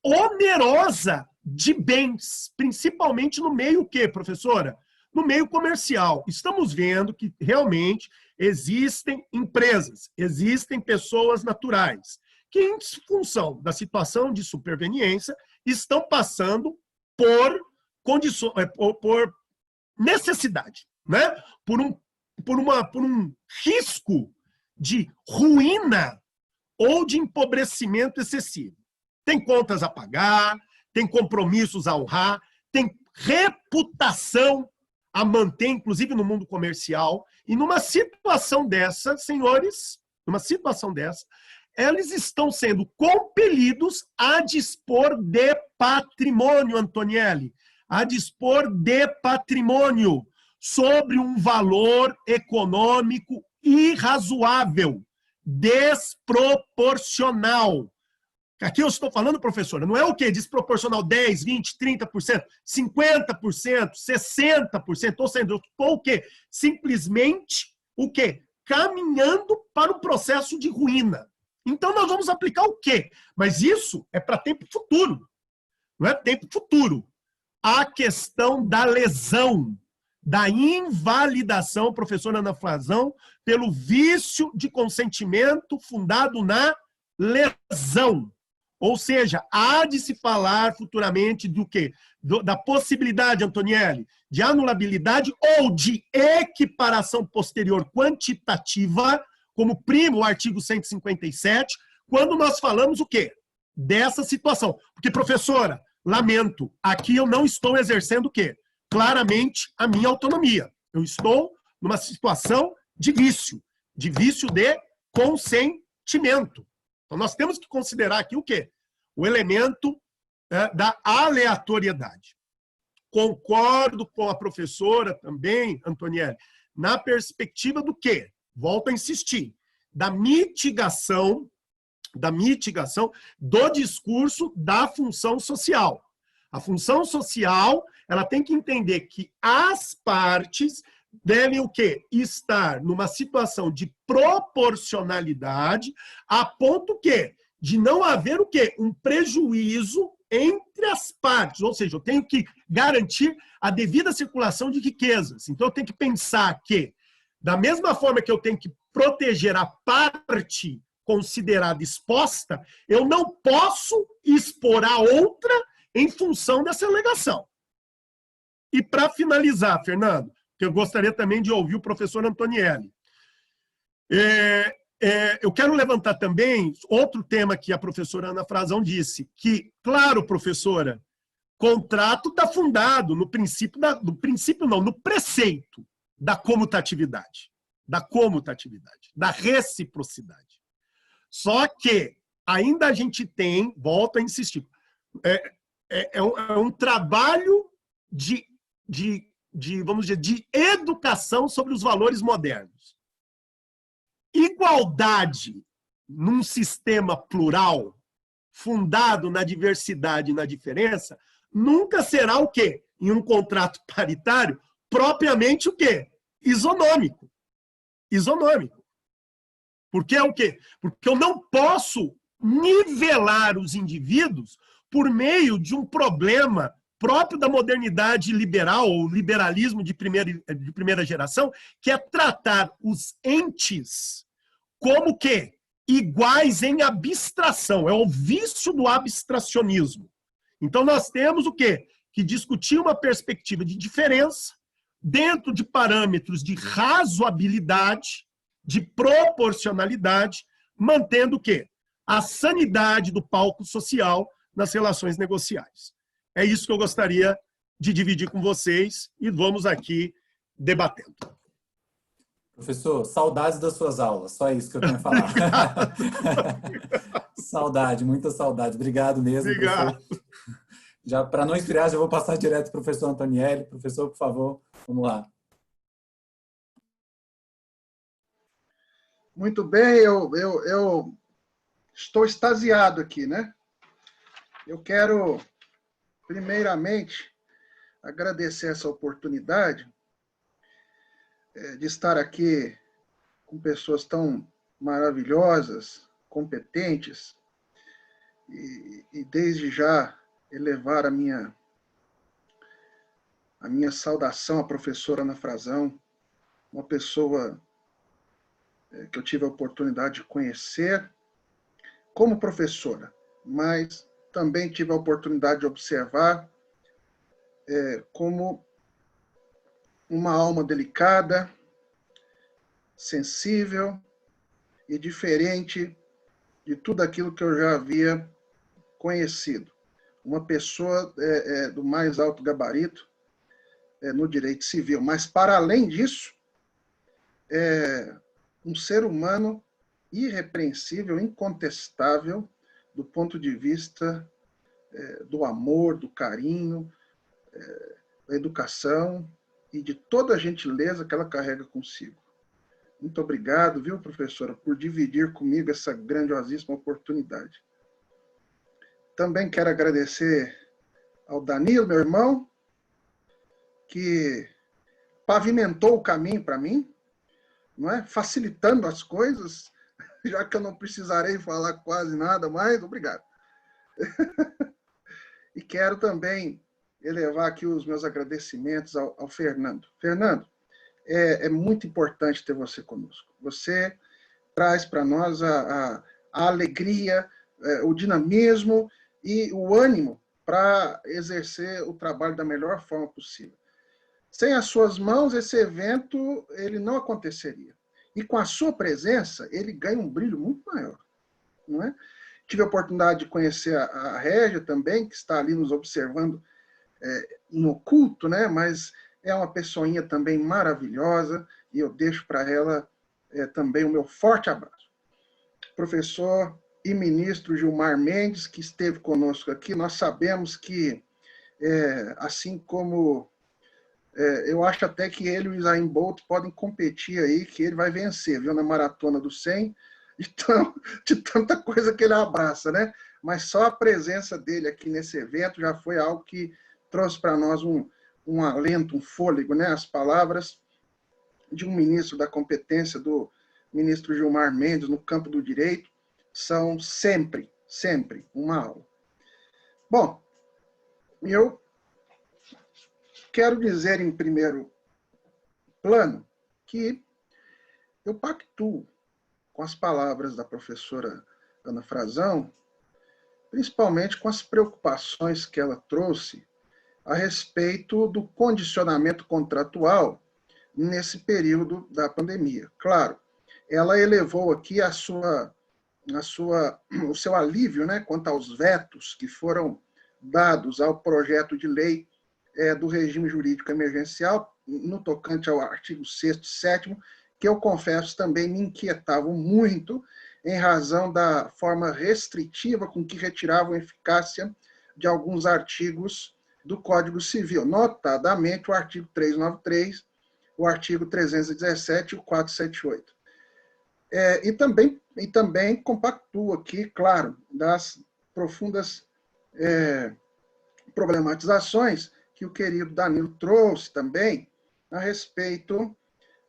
onerosa de bens, principalmente no meio o quê, professora? No meio comercial. Estamos vendo que realmente existem empresas, existem pessoas naturais, que em função da situação de superveniência estão passando por condições, por necessidade, né? Por um risco de ruína ou de empobrecimento excessivo. Tem contas a pagar, tem compromissos a honrar, tem reputação a manter, inclusive no mundo comercial. E numa situação dessa, senhores, eles estão sendo compelidos a dispor de patrimônio, Antonielli, a dispor de patrimônio sobre um valor econômico irrazoável, desproporcional. Aqui eu estou falando, professora, não é o quê? Desproporcional 10, 20, 30%, 50%, 60%, ou seja, eu estou o quê? Simplesmente o quê? Caminhando para o processo de ruína. Então nós vamos aplicar o quê? Mas isso é para tempo futuro. Não é tempo futuro. A questão da lesão, da invalidação, professora Ana Frazão, pelo vício de consentimento fundado na lesão. Ou seja, há de se falar futuramente do quê? Da possibilidade, Antonielli, de anulabilidade ou de equiparação posterior quantitativa, como prima o artigo 157, quando nós falamos o quê? Dessa situação. Porque, professora, lamento, aqui eu não estou exercendo o quê? Claramente a minha autonomia. Eu estou numa situação de vício de consentimento. Então, nós temos que considerar aqui o quê? O elemento da aleatoriedade. Concordo com a professora também, Antonielli, na perspectiva do quê? Volto a insistir, da mitigação do discurso da função social. A função social, ela tem que entender que as partes devem o quê? Estar numa situação de proporcionalidade, a ponto que de não haver o quê? Um prejuízo entre as partes, ou seja, eu tenho que garantir a devida circulação de riquezas. Então eu tenho que pensar que, da mesma forma que eu tenho que proteger a parte considerada exposta, eu não posso expor a outra em função dessa alegação. E para finalizar, Fernando, que eu gostaria também de ouvir o professor Antonielli. Eu quero levantar também outro tema que a professora Ana Frazão disse, que, claro, professora, contrato está fundado no preceito da comutatividade, da reciprocidade. Só que ainda a gente tem, volto a insistir, é um trabalho vamos dizer, de educação sobre os valores modernos. Igualdade num sistema plural fundado na diversidade e na diferença, nunca será o quê? Em um contrato paritário, propriamente o quê? Isonômico. Isonômico. Porque é o quê? Porque eu não posso nivelar os indivíduos por meio de um problema próprio da modernidade liberal, ou liberalismo de primeira geração, que é tratar os entes como que iguais em abstração. É o vício do abstracionismo. Então, nós temos o quê? Que discutir uma perspectiva de diferença dentro de parâmetros de razoabilidade, de proporcionalidade, mantendo o quê? A sanidade do palco social nas relações negociais. É isso que eu gostaria de dividir com vocês e vamos aqui debatendo. Professor, saudades das suas aulas, só isso que eu tenho a falar. Saudade, muita saudade. Obrigado mesmo, Obrigado. professor. Já, para não esfriar, já vou passar direto para o professor Antonielli. Professor, por favor, vamos lá. Muito bem, eu estou extasiado aqui, né? Eu quero, primeiramente, agradecer essa oportunidade de estar aqui com pessoas tão maravilhosas, competentes, e desde já elevar a minha saudação à professora Ana Frazão, uma pessoa que eu tive a oportunidade de conhecer como professora, mas também tive a oportunidade de observar como uma alma delicada, sensível e diferente de tudo aquilo que eu já havia conhecido. Uma pessoa do mais alto gabarito no direito civil, mas, para além disso, um ser humano irrepreensível, incontestável, do ponto de vista do amor, do carinho, da educação e de toda a gentileza que ela carrega consigo. Muito obrigado, viu, professora, por dividir comigo essa grandiosíssima oportunidade. Também quero agradecer ao Danilo, meu irmão, que pavimentou o caminho para mim, não é? Facilitando as coisas, já que eu não precisarei falar quase nada mais. Obrigado. E quero também elevar aqui os meus agradecimentos ao Fernando. Fernando, é muito importante ter você conosco. Você traz para nós a alegria, o dinamismo e o ânimo para exercer o trabalho da melhor forma possível. Sem as suas mãos, esse evento ele não aconteceria. E com a sua presença, ele ganha um brilho muito maior. Não é? Tive a oportunidade de conhecer a Régia também, que está ali nos observando em oculto, né? Mas é uma pessoinha também maravilhosa, e eu deixo para ela também o meu forte abraço. Professor e ministro Gilmar Mendes, que esteve conosco aqui, nós sabemos que, assim como eu acho até que ele e o Usain Bolt podem competir aí, que ele vai vencer, viu, na maratona do 100, de tanta coisa que ele abraça, né? Mas só a presença dele aqui nesse evento já foi algo que trouxe para nós um alento, um fôlego, né? As palavras de um ministro da competência, do ministro Gilmar Mendes, no campo do direito, são sempre, sempre uma aula. Bom, eu quero dizer em primeiro plano que eu pactuo com as palavras da professora Ana Frazão, principalmente com as preocupações que ela trouxe a respeito do condicionamento contratual nesse período da pandemia. Claro, ela elevou aqui o seu alívio, né, quanto aos vetos que foram dados ao projeto de lei do regime jurídico emergencial, no tocante ao artigo 6º e 7º, que eu confesso também me inquietavam muito em razão da forma restritiva com que retiravam eficácia de alguns artigos do Código Civil, notadamente o artigo 393, o artigo 317 e o 478. E também compactuo aqui, claro, das profundas problematizações que o querido Danilo trouxe também a respeito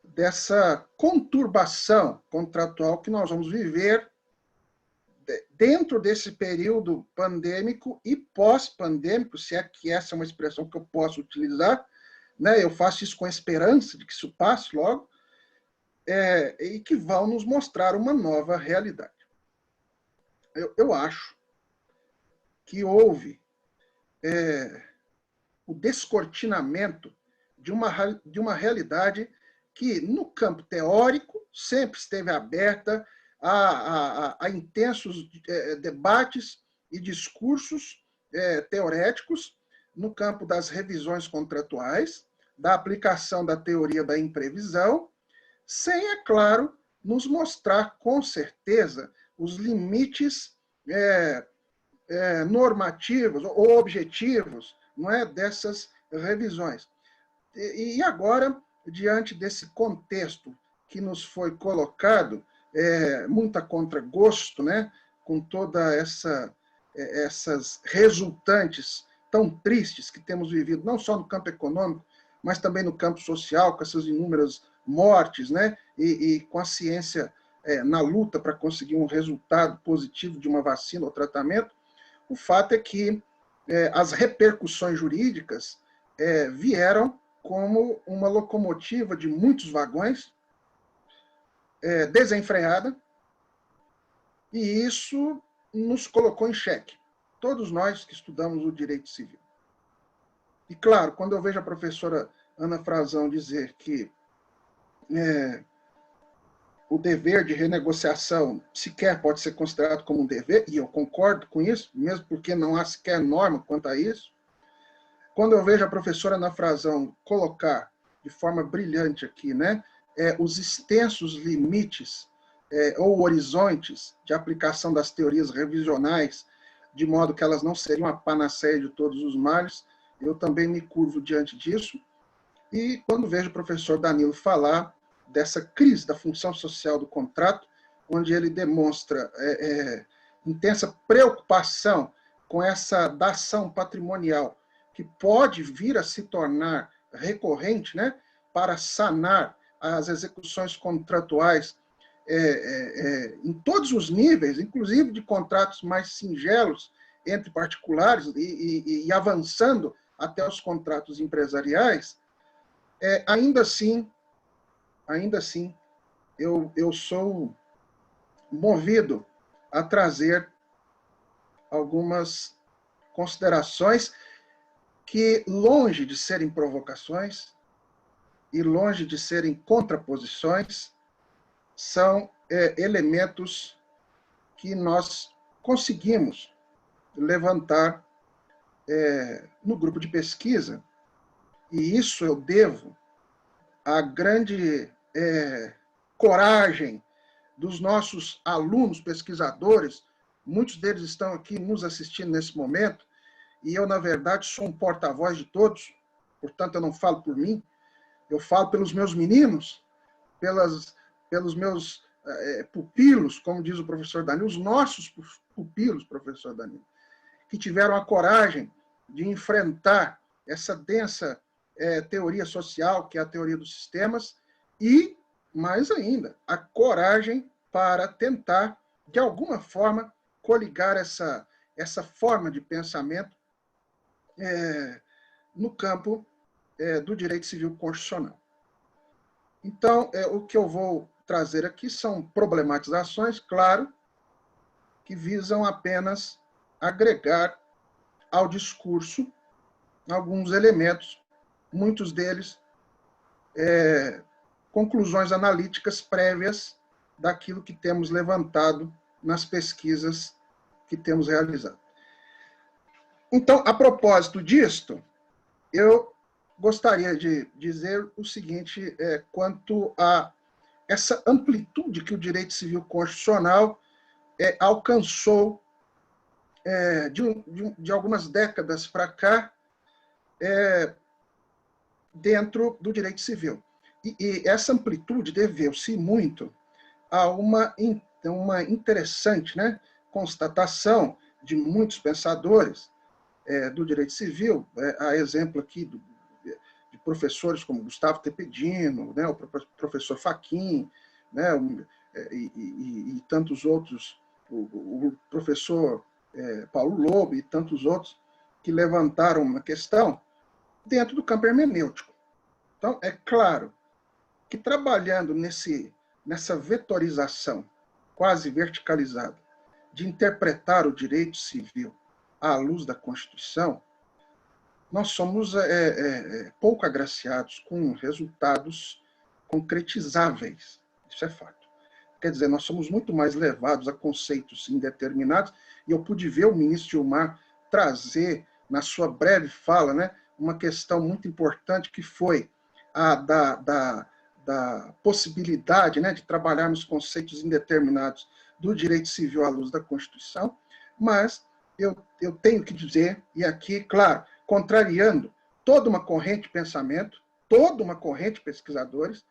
dessa conturbação contratual que nós vamos viver dentro desse período pandêmico e pós-pandêmico, se é que essa é uma expressão que eu posso utilizar, né? Eu faço isso com a esperança de que isso passe logo, e que vão nos mostrar uma nova realidade. Eu acho que houve o descortinamento de uma realidade que, no campo teórico, sempre esteve aberta a intensos debates e discursos teoréticos no campo das revisões contratuais, da aplicação da teoria da imprevisão, sem, é claro, nos mostrar com certeza os limites normativos ou objetivos, não é, dessas revisões. E agora, diante desse contexto que nos foi colocado, muito a contragosto, né, com toda essas resultantes tão tristes que temos vivido, não só no campo econômico, mas também no campo social, com essas inúmeras mortes, né, e com a ciência na luta para conseguir um resultado positivo de uma vacina ou tratamento, o fato é que as repercussões jurídicas vieram como uma locomotiva de muitos vagões, desenfreada, e isso nos colocou em xeque, todos nós que estudamos o direito civil. E, claro, quando eu vejo a professora Ana Frazão dizer que o dever de renegociação sequer pode ser considerado como um dever, e eu concordo com isso, mesmo porque não há sequer norma quanto a isso, quando eu vejo a professora Ana Frazão colocar de forma brilhante aqui, né, os extensos limites ou horizontes de aplicação das teorias revisionais, de modo que elas não seriam a panaceia de todos os males, eu também me curvo diante disso. E quando vejo o professor Danilo falar dessa crise da função social do contrato, onde ele demonstra intensa preocupação com essa dação patrimonial, que pode vir a se tornar recorrente, né, para sanar as execuções contratuais em todos os níveis, inclusive de contratos mais singelos entre particulares e avançando até os contratos empresariais, ainda assim, eu sou movido a trazer algumas considerações que, longe de serem provocações e longe de serem contraposições, são elementos que nós conseguimos levantar no grupo de pesquisa, e isso eu devo à grande coragem dos nossos alunos pesquisadores, muitos deles estão aqui nos assistindo nesse momento, e eu, na verdade, sou um porta-voz de todos, portanto, eu não falo por mim, eu falo pelos meus meninos, pelos meus pupilos, como diz o professor Danilo, os nossos pupilos, professor Danilo, que tiveram a coragem de enfrentar essa densa teoria social, que é a teoria dos sistemas, e, mais ainda, a coragem para tentar, de alguma forma, coligar essa forma de pensamento no campo do direito civil constitucional. Então, o que eu vou trazer aqui são problematizações, claro, que visam apenas agregar ao discurso alguns elementos, muitos deles conclusões analíticas prévias daquilo que temos levantado nas pesquisas que temos realizado. Então, a propósito disto, eu gostaria de dizer o seguinte quanto a essa amplitude que o direito civil constitucional alcançou de algumas décadas para cá dentro do direito civil. E essa amplitude deveu-se muito a uma interessante, né, constatação de muitos pensadores do direito civil, há exemplo aqui de professores como Gustavo Tepedino, né, o professor Fachin, né, e tantos outros, o professor Paulo Lobo e tantos outros, que levantaram uma questão dentro do campo hermenêutico. Então, é claro que trabalhando nessa vetorização quase verticalizada de interpretar o direito civil à luz da Constituição, nós somos pouco agraciados com resultados concretizáveis. Isso é fato. Quer dizer, nós somos muito mais levados a conceitos indeterminados, e eu pude ver o ministro Gilmar trazer, na sua breve fala, né, uma questão muito importante, que foi a da possibilidade, né, de trabalharmos conceitos indeterminados do direito civil à luz da Constituição, mas eu tenho que dizer, e aqui, claro, contrariando toda uma corrente de pensamento, toda uma corrente de pesquisadores,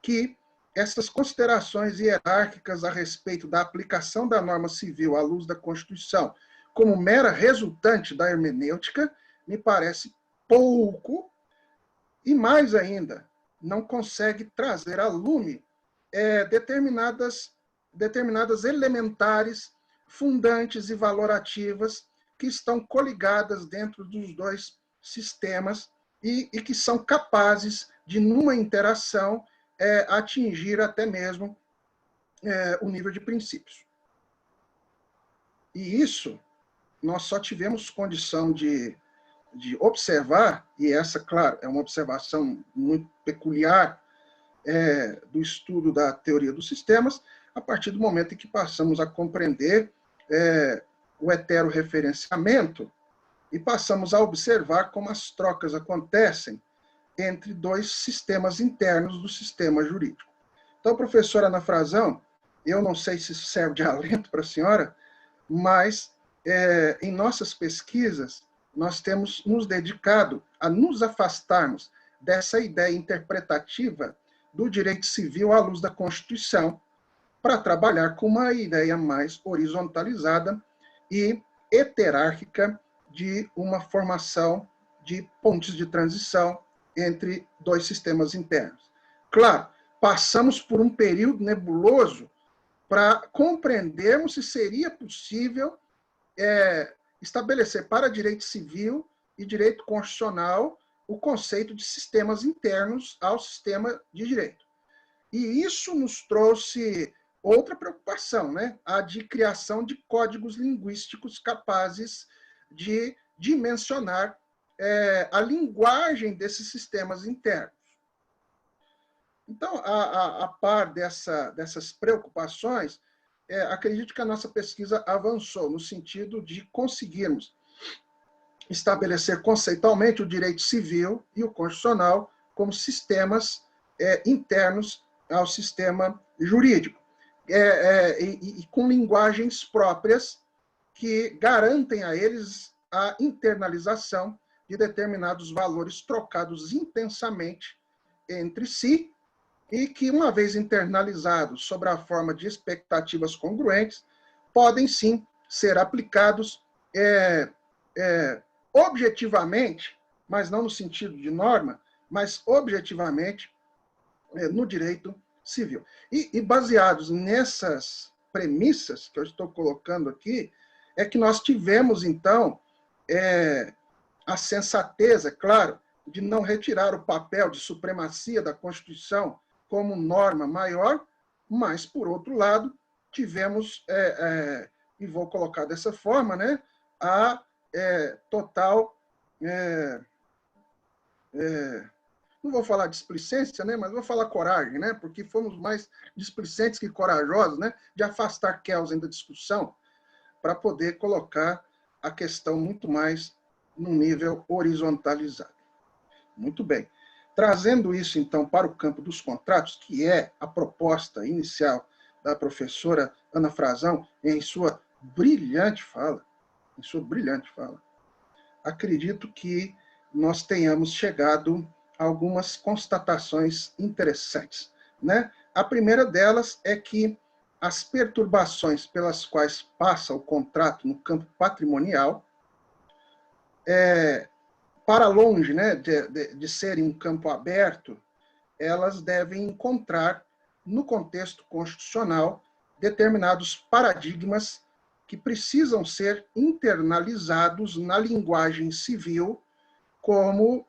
que essas considerações hierárquicas a respeito da aplicação da norma civil à luz da Constituição como mera resultante da hermenêutica me parece pouco, e mais ainda, não consegue trazer a lume determinadas elementares, fundantes e valorativas que estão coligadas dentro dos dois sistemas e que são capazes de, numa interação, atingir até mesmo o nível de princípios. E isso nós só tivemos condição de observar, e essa, claro, é uma observação muito peculiar do estudo da teoria dos sistemas, a partir do momento em que passamos a compreender o heterorreferenciamento e passamos a observar como as trocas acontecem entre dois sistemas internos do sistema jurídico. Então, professora Ana Frazão, eu não sei se isso serve de alento para a senhora, mas em nossas pesquisas nós temos nos dedicado a nos afastarmos dessa ideia interpretativa do direito civil à luz da Constituição, para trabalhar com uma ideia mais horizontalizada e heterárquica de uma formação de pontes de transição entre dois sistemas internos. Claro, passamos por um período nebuloso para compreendermos se seria possível estabelecer para direito civil e direito constitucional o conceito de sistemas internos ao sistema de direito. E isso nos trouxe outra preocupação, né? A de criação de códigos linguísticos capazes de dimensionar a linguagem desses sistemas internos. Então, a par dessas preocupações, acredito que a nossa pesquisa avançou no sentido de conseguirmos estabelecer conceitualmente o direito civil e o constitucional como sistemas internos ao sistema jurídico, e com linguagens próprias que garantem a eles a internalização de determinados valores trocados intensamente entre si, e que, uma vez internalizados sob a forma de expectativas congruentes, podem sim ser aplicados objetivamente, mas não no sentido de norma, mas objetivamente no direito civil. E baseados nessas premissas que eu estou colocando aqui, é que nós tivemos, então, a sensatez, é claro, de não retirar o papel de supremacia da Constituição como norma maior, mas, por outro lado, tivemos, e vou colocar dessa forma, né, a total, não vou falar displicência, né, mas vou falar coragem, né, porque fomos mais displicentes que corajosos, né, de afastar Kelsen da discussão para poder colocar a questão muito mais num nível horizontalizado. Muito bem. Trazendo isso, então, para o campo dos contratos, que é a proposta inicial da professora Ana Frazão, em sua brilhante fala, acredito que nós tenhamos chegado a algumas constatações interessantes, né? A primeira delas é que as perturbações pelas quais passa o contrato no campo patrimonial, para longe, né, de serem um campo aberto, elas devem encontrar, no contexto constitucional, determinados paradigmas que precisam ser internalizados na linguagem civil como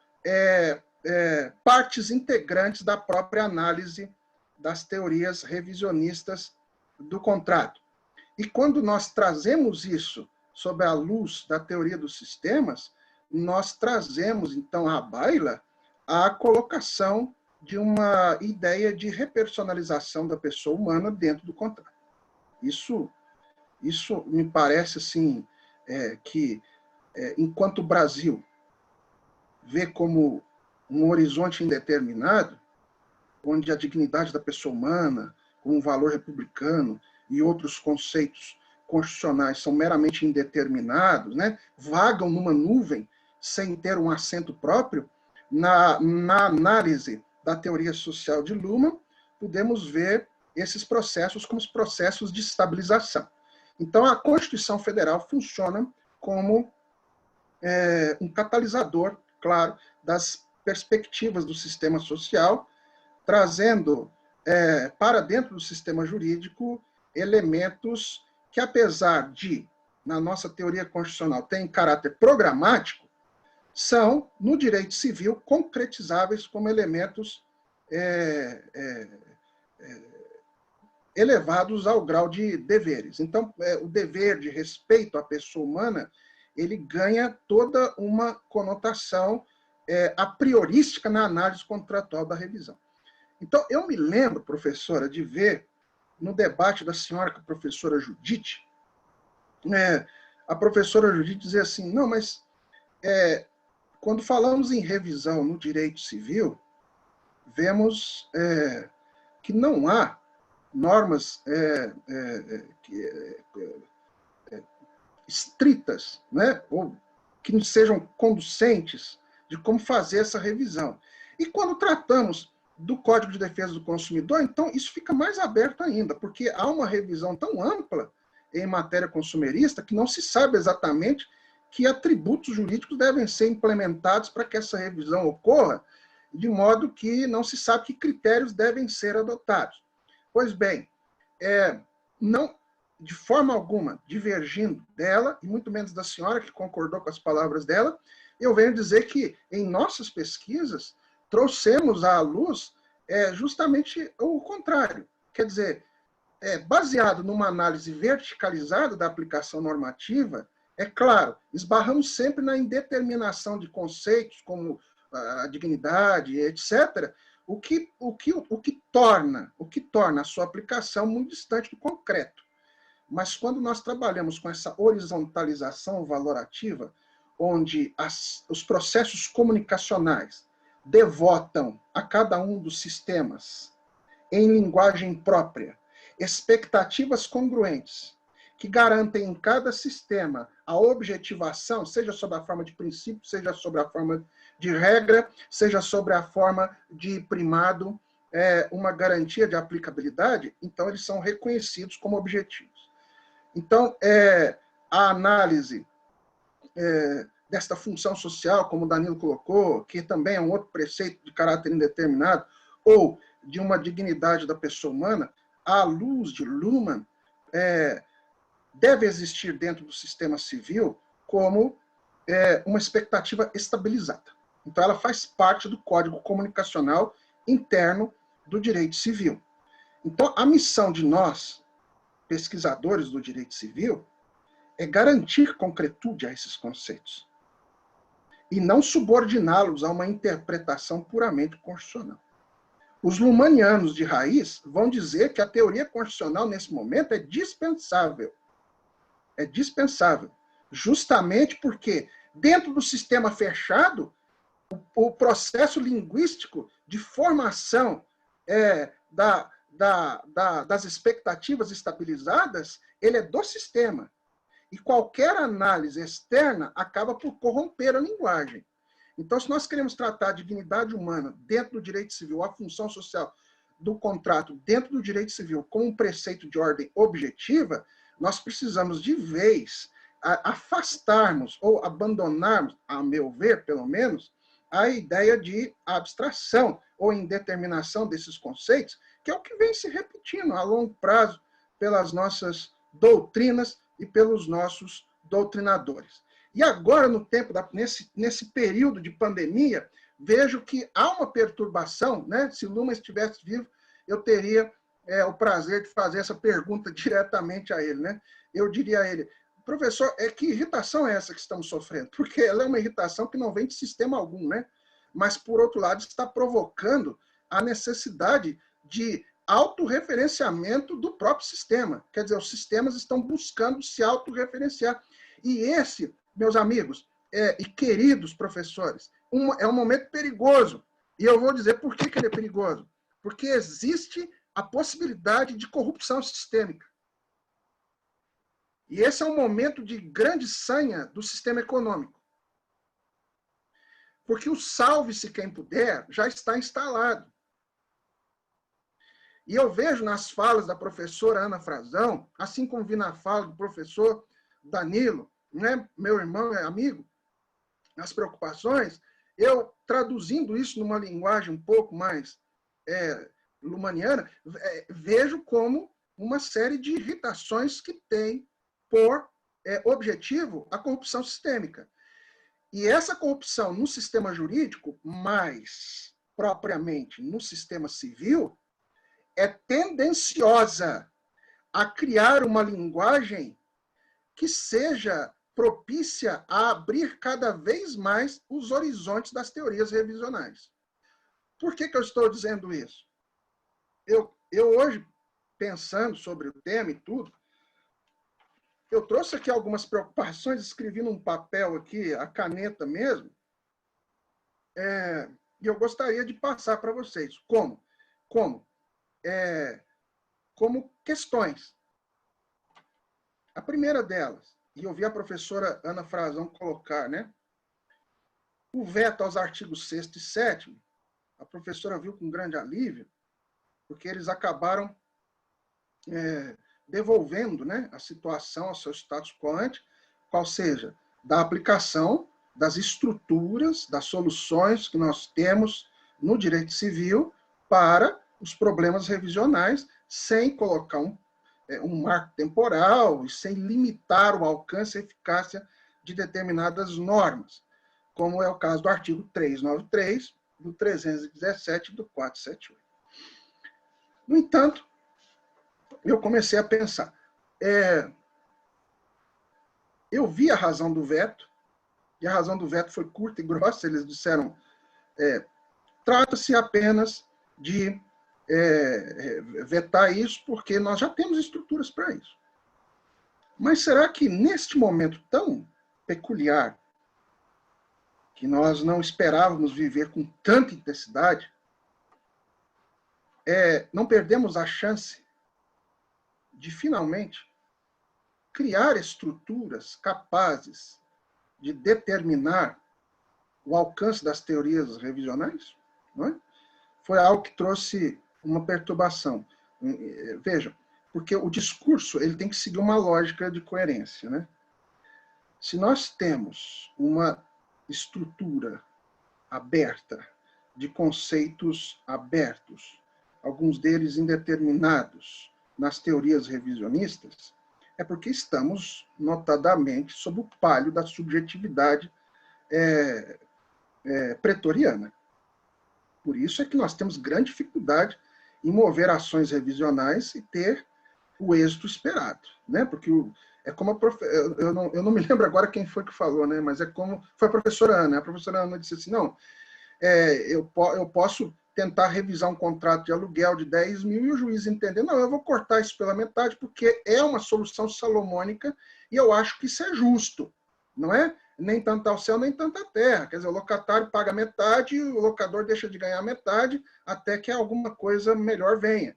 partes integrantes da própria análise das teorias revisionistas do contrato. E quando nós trazemos isso sob a luz da teoria dos sistemas, nós trazemos, então, à baila a colocação de uma ideia de repersonalização da pessoa humana dentro do contrato. Isso me parece, assim, que, enquanto o Brasil vê como um horizonte indeterminado, onde a dignidade da pessoa humana, como um valor republicano e outros conceitos constitucionais são meramente indeterminados, né, vagam numa nuvem sem ter um assento próprio, na análise da teoria social de Luhmann, podemos ver esses processos como os processos de estabilização. Então, a Constituição Federal funciona como um catalisador, claro, das perspectivas do sistema social, trazendo para dentro do sistema jurídico elementos que, apesar de, na nossa teoria constitucional, terem caráter programático, são, no direito civil, concretizáveis como elementos elevados ao grau de deveres. Então, o dever de respeito à pessoa humana, ele ganha toda uma conotação a priorística na análise contratual da revisão. Então, eu me lembro, professora, de ver no debate da senhora com a professora Judite, a professora Judite dizer assim, não, mas quando falamos em revisão no direito civil, vemos que não há normas estritas, né, ou que não sejam conducentes de como fazer essa revisão. E quando tratamos do Código de Defesa do Consumidor, então isso fica mais aberto ainda, porque há uma revisão tão ampla em matéria consumerista que não se sabe exatamente que atributos jurídicos devem ser implementados para que essa revisão ocorra, de modo que não se sabe que critérios devem ser adotados. Pois bem, não, de forma alguma, divergindo dela, e muito menos da senhora, que concordou com as palavras dela, eu venho dizer que, em nossas pesquisas, trouxemos à luz justamente o contrário. Quer dizer, baseado numa análise verticalizada da aplicação normativa, é claro, esbarramos sempre na indeterminação de conceitos como a dignidade, etc., o que torna a sua aplicação muito distante do concreto. Mas quando nós trabalhamos com essa horizontalização valorativa, onde os processos comunicacionais devotam a cada um dos sistemas, em linguagem própria, expectativas congruentes, que garantem em cada sistema a objetivação, seja sob a forma de princípio, seja sob a forma de regra, seja sobre a forma de primado, uma garantia de aplicabilidade, então eles são reconhecidos como objetivos. Então, a análise desta função social, como o Danilo colocou, que também é um outro preceito de caráter indeterminado, ou de uma dignidade da pessoa humana, à luz de Luhmann, deve existir dentro do sistema civil como uma expectativa estabilizada. Então, ela faz parte do Código Comunicacional interno do direito civil. Então, a missão de nós, pesquisadores do direito civil, é garantir concretude a esses conceitos e não subordiná-los a uma interpretação puramente constitucional. Os luhmannianos de raiz vão dizer que a teoria constitucional, nesse momento, é dispensável. É dispensável. Justamente porque, dentro do sistema fechado, o processo linguístico de formação das expectativas estabilizadas, ele é do sistema. E qualquer análise externa acaba por corromper a linguagem. Então, se nós queremos tratar a dignidade humana dentro do direito civil, a função social do contrato dentro do direito civil como um preceito de ordem objetiva, nós precisamos, de vez, afastarmos ou abandonarmos, a meu ver, pelo menos, a ideia de abstração ou indeterminação desses conceitos, que é o que vem se repetindo a longo prazo pelas nossas doutrinas e pelos nossos doutrinadores. E agora, no tempo nesse período de pandemia, vejo que há uma perturbação, né? Se Luma estivesse vivo, eu teria o prazer de fazer essa pergunta diretamente a ele, né? Eu diria a ele: professor, que irritação é essa que estamos sofrendo? Porque ela é uma irritação que não vem de sistema algum, né? Mas, por outro lado, está provocando a necessidade de autorreferenciamento do próprio sistema. Quer dizer, os sistemas estão buscando se autorreferenciar. E esse, meus amigos e queridos professores, é um momento perigoso. E eu vou dizer por que ele é perigoso. Porque existe a possibilidade de corrupção sistêmica. E esse é um momento de grande sanha do sistema econômico. Porque o salve-se quem puder já está instalado. E eu vejo nas falas da professora Ana Frazão, assim como vi na fala do professor Danilo, né, meu irmão e amigo, as preocupações, eu traduzindo isso numa linguagem um pouco mais lumaniana, vejo como uma série de irritações que tem por objetivo a corrupção sistêmica. E essa corrupção no sistema jurídico, mais propriamente no sistema civil, é tendenciosa a criar uma linguagem que seja propícia a abrir cada vez mais os horizontes das teorias revisionais. Por que eu estou dizendo isso? Eu hoje, pensando sobre o tema e tudo, eu trouxe aqui algumas preocupações, escrevi num papel aqui, a caneta mesmo, e eu gostaria de passar para vocês. Como questões. A primeira delas, e eu vi a professora Ana Frazão colocar, né? O veto aos artigos 6º e 7º, a professora viu com grande alívio, porque eles acabaram devolvendo, né, a situação ao seu status quo ante, qual seja, da aplicação das estruturas, das soluções que nós temos no direito civil para os problemas revisionais, sem colocar um marco temporal e sem limitar o alcance e eficácia de determinadas normas, como é o caso do artigo 393, do 317 e do 478. No entanto, eu comecei a pensar. Eu vi a razão do veto, e a razão do veto foi curta e grossa. Eles disseram, trata-se apenas de vetar isso porque nós já temos estruturas para isso. Mas será que neste momento tão peculiar, que nós não esperávamos viver com tanta intensidade, não perdemos a chance de, finalmente, criar estruturas capazes de determinar o alcance das teorias revisionais? Não é? Foi algo que trouxe uma perturbação. Vejam, porque o discurso ele tem que seguir uma lógica de coerência, né? Se nós temos uma estrutura aberta, de conceitos abertos, alguns deles indeterminados, nas teorias revisionistas, é porque estamos, notadamente, sob o palio da subjetividade pretoriana. Por isso é que nós temos grande dificuldade em mover ações revisionais e ter o êxito esperado, né? Porque é como eu não me lembro agora quem foi que falou, né? Mas é como foi a professora Ana. A professora Ana disse assim, não, eu posso tentar revisar um contrato de aluguel de 10 mil e o juiz entender, não, eu vou cortar isso pela metade porque é uma solução salomônica e eu acho que isso é justo, não é? Nem tanto ao céu, nem tanto à terra. Quer dizer, o locatário paga metade e o locador deixa de ganhar metade até que alguma coisa melhor venha.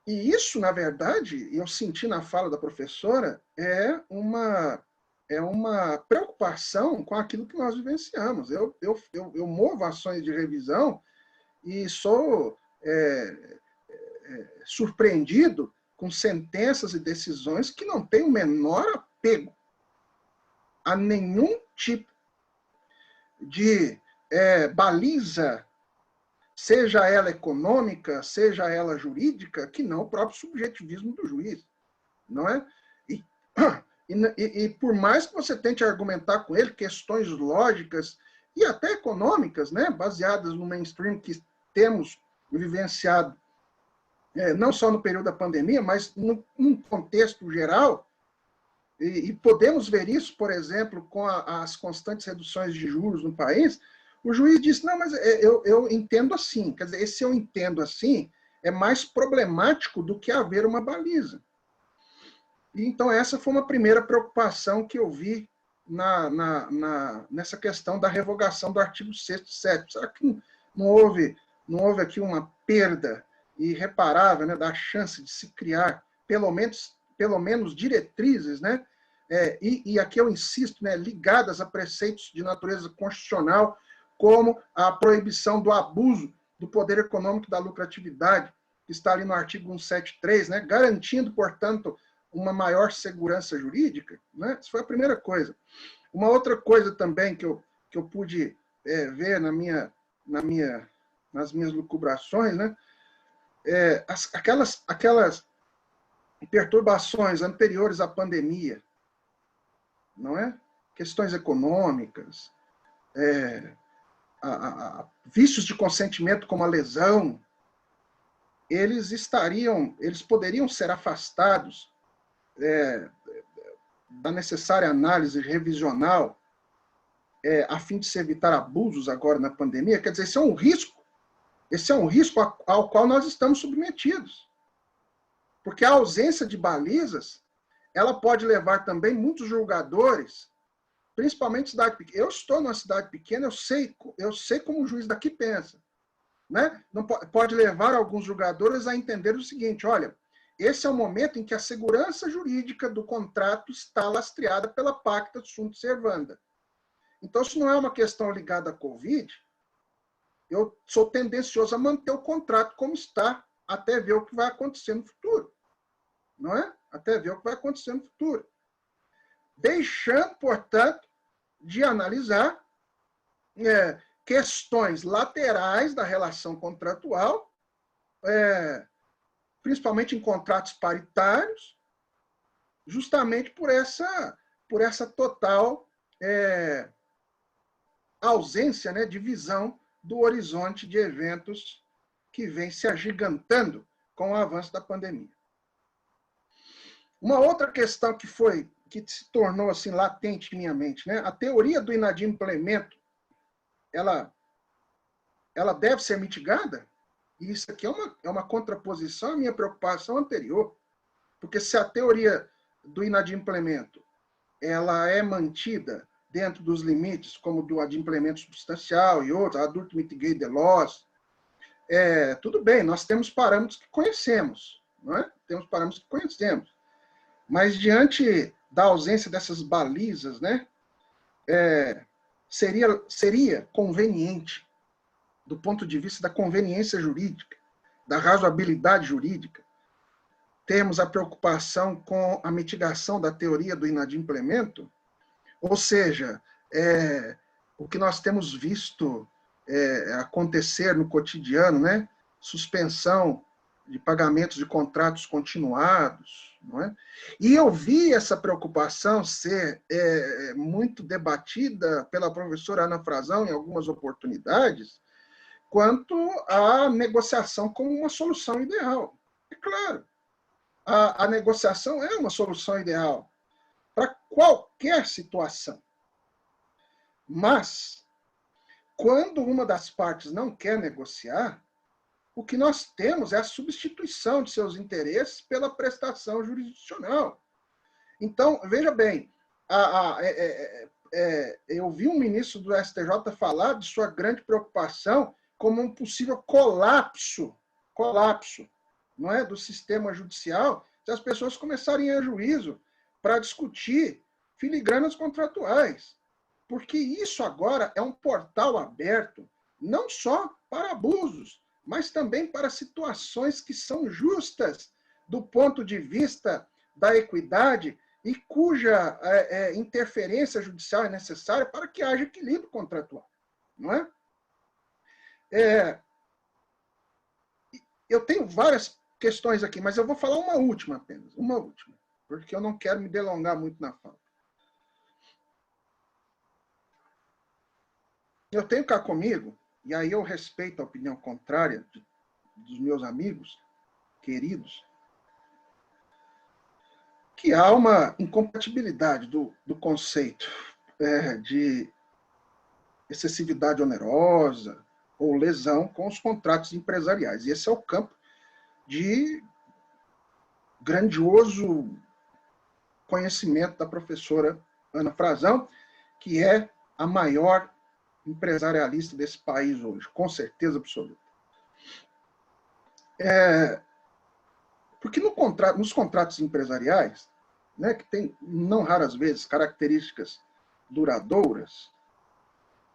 E isso, na verdade, eu senti na fala da professora, é uma preocupação com aquilo que nós vivenciamos. Eu movo ações de revisão e sou surpreendido com sentenças e decisões que não têm o menor apego a nenhum tipo de baliza, seja ela econômica, seja ela jurídica, que não o próprio subjetivismo do juiz, não é? E por mais que você tente argumentar com ele questões lógicas e até econômicas, né, baseadas no mainstream que temos vivenciado, não só no período da pandemia, mas num contexto geral, e podemos ver isso, por exemplo, com as constantes reduções de juros no país, o juiz disse, não, mas eu entendo assim. Quer dizer, esse eu entendo assim é mais problemático do que haver uma baliza. E, então, essa foi uma primeira preocupação que eu vi nessa questão da revogação do artigo 6º e 7º. Será que não houve aqui uma perda irreparável, né, da chance de se criar, pelo menos diretrizes, né, e aqui eu insisto, né, ligadas a preceitos de natureza constitucional, como a proibição do abuso do poder econômico da lucratividade, que está ali no artigo 173, né, garantindo, portanto, uma maior segurança jurídica, né? Isso foi a primeira coisa. Uma outra coisa também que eu pude ver nas minhas lucubrações, né, aquelas perturbações anteriores à pandemia, não é? Questões econômicas, vícios de consentimento como a lesão, eles poderiam ser afastados da necessária análise revisional a fim de se evitar abusos agora na pandemia. Quer dizer, esse é um risco ao qual nós estamos submetidos. Porque a ausência de balizas, ela pode levar também muitos julgadores, principalmente cidade pequena. Eu estou numa cidade pequena, eu sei como o juiz daqui pensa, né? Não pode levar alguns julgadores a entender o seguinte, olha, esse é o momento em que a segurança jurídica do contrato está lastreada pela pacta sunt servanda. Então, se não é uma questão ligada à Covid, eu sou tendencioso a manter o contrato como está, até ver o que vai acontecer no futuro. Não é? Até ver o que vai acontecer no futuro. Deixando, portanto, de analisar questões laterais da relação contratual, principalmente em contratos paritários, justamente por essa total ausência, né, de visão do horizonte de eventos que vem se agigantando com o avanço da pandemia. Uma outra questão que se tornou assim latente em minha mente, né, a teoria do inadimplemento, ela deve ser mitigada? E isso aqui é uma contraposição à minha preocupação anterior. Porque se a teoria do inadimplemento ela é mantida dentro dos limites, como do adimplemento substancial e outros, adult mitigated loss, tudo bem, nós temos parâmetros que conhecemos, não é? Temos parâmetros que conhecemos. Mas diante da ausência dessas balizas, né, seria conveniente, do ponto de vista da conveniência jurídica, da razoabilidade jurídica, temos a preocupação com a mitigação da teoria do inadimplemento, ou seja, o que nós temos visto acontecer no cotidiano, né? Suspensão de pagamentos de contratos continuados, não é? E eu vi essa preocupação ser muito debatida pela professora Ana Frazão em algumas oportunidades, quanto à negociação como uma solução ideal. É claro, a negociação é uma solução ideal para qualquer situação. Mas, quando uma das partes não quer negociar, o que nós temos é a substituição de seus interesses pela prestação jurisdicional. Então, veja bem, eu vi um ministro do STJ falar de sua grande preocupação como um possível colapso, não é, do sistema judicial, se as pessoas começarem a juízo para discutir filigranas contratuais. Porque isso agora é um portal aberto não só para abusos, mas também para situações que são justas do ponto de vista da equidade e cuja interferência judicial é necessária para que haja equilíbrio contratual, não é? Eu tenho várias questões aqui, mas eu vou falar uma última apenas, uma última, porque eu não quero me delongar muito na fala. Eu tenho cá comigo, e aí eu respeito a opinião contrária dos meus amigos queridos, que há uma incompatibilidade do conceito de excessividade onerosa ou lesão com os contratos empresariais. E esse é o campo de grandioso conhecimento da professora Ana Frazão, que é a maior empresarialista desse país hoje, com certeza absoluta. Porque nos contratos empresariais, né, que tem, não raras vezes, características duradouras,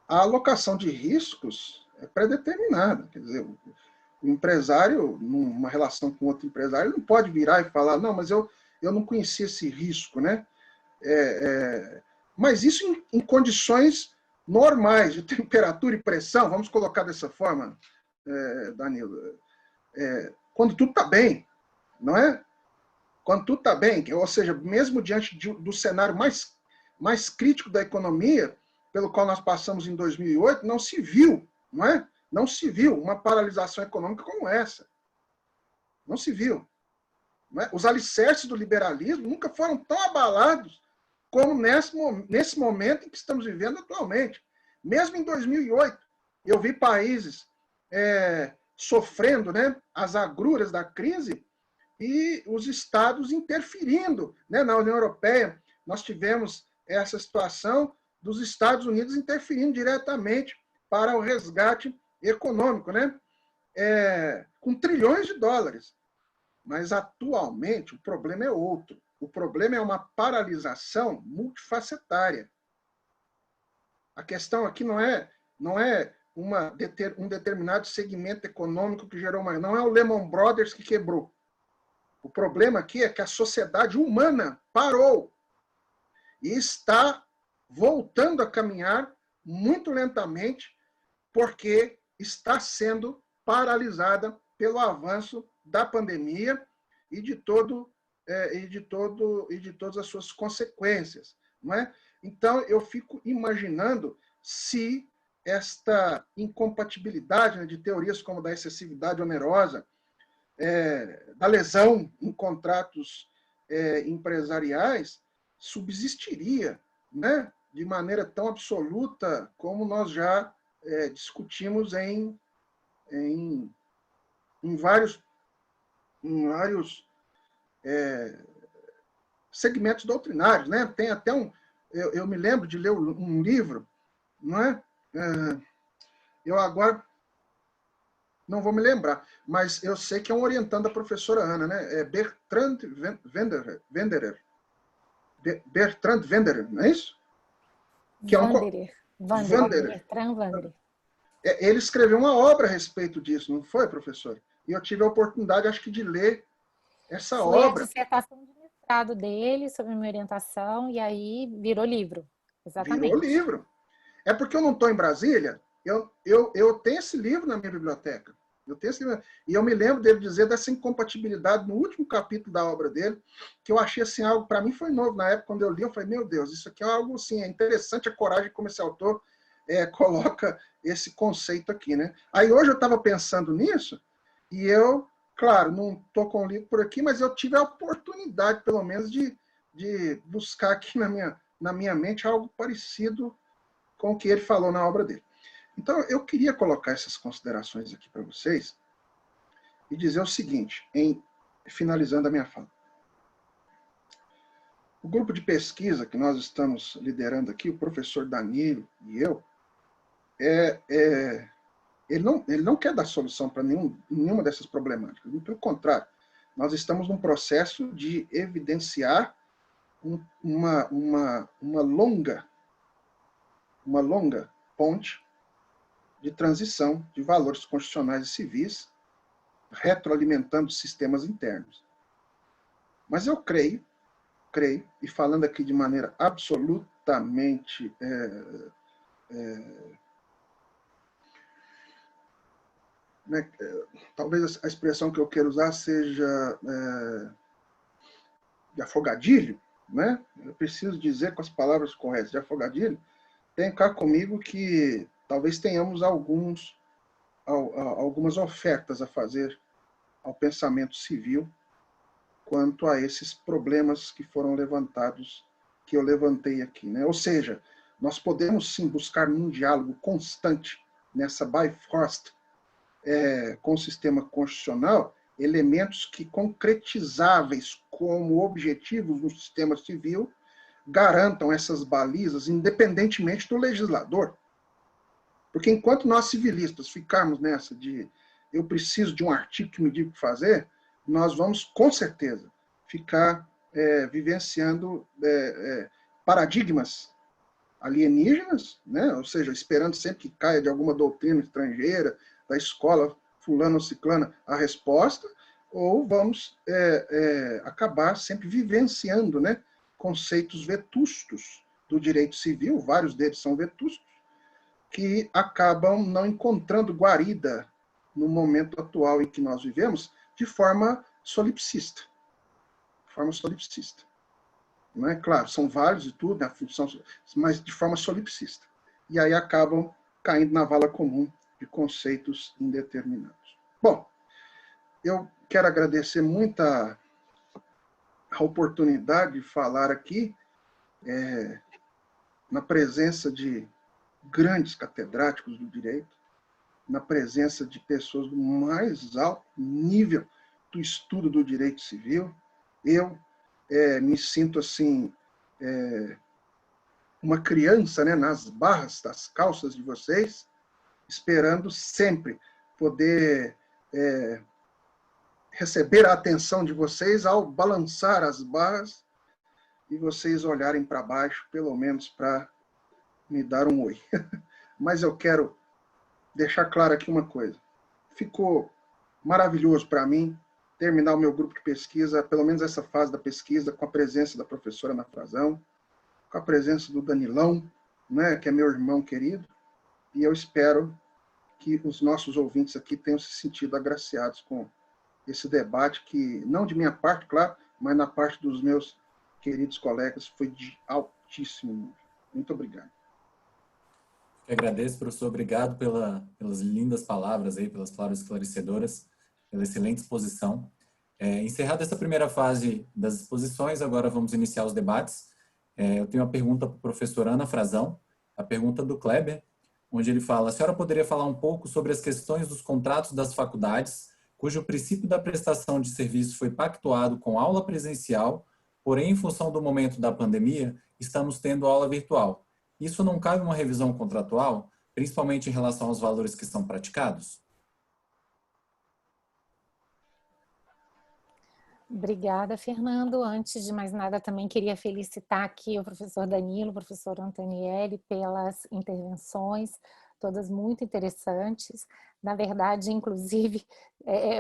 a alocação de riscos é pré-determinada. Quer dizer, o empresário, numa relação com outro empresário, não pode virar e falar, não, mas eu não conhecia esse risco, né? Mas isso em condições normais de temperatura e pressão, vamos colocar dessa forma, Danilo, quando tudo está bem, não é? Quando tudo está bem, ou seja, mesmo diante do cenário mais crítico da economia, pelo qual nós passamos em 2008, não se viu, não é? Não se viu uma paralisação econômica como essa. Não se viu. Não é? Os alicerces do liberalismo nunca foram tão abalados como nesse momento em que estamos vivendo atualmente. Mesmo em 2008, eu vi países sofrendo, né, as agruras da crise e os estados interferindo, né, na União Europeia. Nós tivemos essa situação dos Estados Unidos interferindo diretamente para o resgate econômico, né, com trilhões de dólares. Mas, atualmente, o problema é outro. O problema é uma paralisação multifacetária. A questão aqui não é um determinado segmento econômico que gerou uma... Não é o Lehman Brothers que quebrou. O problema aqui é que a sociedade humana parou e está voltando a caminhar muito lentamente porque está sendo paralisada pelo avanço da pandemia e de todas as suas consequências, não é? Então eu fico imaginando se esta incompatibilidade, né, de teorias como da excessividade onerosa, da lesão em contratos empresariais, subsistiria, né, de maneira tão absoluta como nós já discutimos em vários segmentos doutrinários, né? Tem até eu me lembro de ler um livro, não é? Eu agora não vou me lembrar, mas eu sei que é um orientando da professora Ana, né? É Bertrand Wenderer. Bertrand Wenderer, não é isso? Que Bertrand Wanderer. Ele escreveu uma obra a respeito disso, não foi, professor? E eu tive a oportunidade, acho que, de ler essa obra. Foi a dissertação de mestrado dele, sobre minha orientação, e aí virou livro. Exatamente. Virou livro. É porque eu não estou em Brasília, eu tenho esse livro na minha biblioteca. E eu me lembro dele dizer dessa incompatibilidade no último capítulo da obra dele, que eu achei assim, algo, para mim foi novo. Na época, quando eu li, eu falei, meu Deus, isso aqui é algo assim, é interessante a coragem como esse autor coloca esse conceito aqui, né? Aí hoje eu estava pensando nisso, e eu, claro, não estou com o livro por aqui, mas eu tive a oportunidade, pelo menos, de buscar aqui na minha mente algo parecido com o que ele falou na obra dele. Então, eu queria colocar essas considerações aqui para vocês e dizer o seguinte, finalizando a minha fala. O grupo de pesquisa que nós estamos liderando aqui, o professor Danilo e eu, ele não quer dar solução para nenhuma dessas problemáticas. Pelo contrário, nós estamos num processo de evidenciar uma longa ponte de transição de valores constitucionais e civis, retroalimentando sistemas internos. Mas eu creio, e falando aqui de maneira absolutamente talvez a expressão que eu quero usar seja de afogadilho, né? Eu preciso dizer com as palavras corretas, de afogadilho, tem cá comigo que talvez tenhamos algumas ofertas a fazer ao pensamento civil quanto a esses problemas que foram levantados, que eu levantei aqui, né? Ou seja, nós podemos sim buscar num diálogo constante nessa Bifrost com o sistema constitucional elementos que concretizáveis como objetivos no sistema civil garantam essas balizas independentemente do legislador. Porque enquanto nós civilistas ficarmos nessa de eu preciso de um artigo que me diga o que fazer, nós vamos, com certeza, ficar vivenciando paradigmas alienígenas, né? Ou seja, esperando sempre que caia de alguma doutrina estrangeira, da escola fulana ou ciclana, a resposta, ou vamos acabar sempre vivenciando, né, conceitos vetustos do direito civil, vários deles são vetustos, que acabam não encontrando guarida no momento atual em que nós vivemos, de forma solipsista. Não é claro, são vários e tudo, né, função, mas de forma solipsista. E aí acabam caindo na vala comum de conceitos indeterminados. Bom, eu quero agradecer muito a oportunidade de falar aqui na presença de grandes catedráticos do direito, na presença de pessoas do mais alto nível do estudo do direito civil. Eu me sinto assim, uma criança, né, nas barras das calças de vocês, esperando sempre poder receber a atenção de vocês ao balançar as barras e vocês olharem para baixo, pelo menos para me dar um oi. Mas eu quero deixar claro aqui uma coisa. Ficou maravilhoso para mim terminar o meu grupo de pesquisa, pelo menos essa fase da pesquisa, com a presença da professora Ana Frazão, com a presença do Danilão, né, que é meu irmão querido, e eu espero que os nossos ouvintes aqui tenham se sentido agraciados com esse debate que, não de minha parte, claro, mas na parte dos meus queridos colegas, foi de altíssimo nível. Muito obrigado. Eu agradeço, professor. Obrigado pelas lindas palavras, aí, pelas palavras esclarecedoras, pela excelente exposição. Encerrada essa primeira fase das exposições, agora vamos iniciar os debates. Eu tenho uma pergunta para a professora Ana Frazão, a pergunta do Kleber, onde ele fala: a senhora poderia falar um pouco sobre as questões dos contratos das faculdades, cujo princípio da prestação de serviço foi pactuado com aula presencial, porém, em função do momento da pandemia, estamos tendo aula virtual. Isso não cabe uma revisão contratual, principalmente em relação aos valores que são praticados? Obrigada, Fernando. Antes de mais nada, também queria felicitar aqui o professor Danilo, o professor Antonielli, pelas intervenções, todas muito interessantes. Na verdade, inclusive,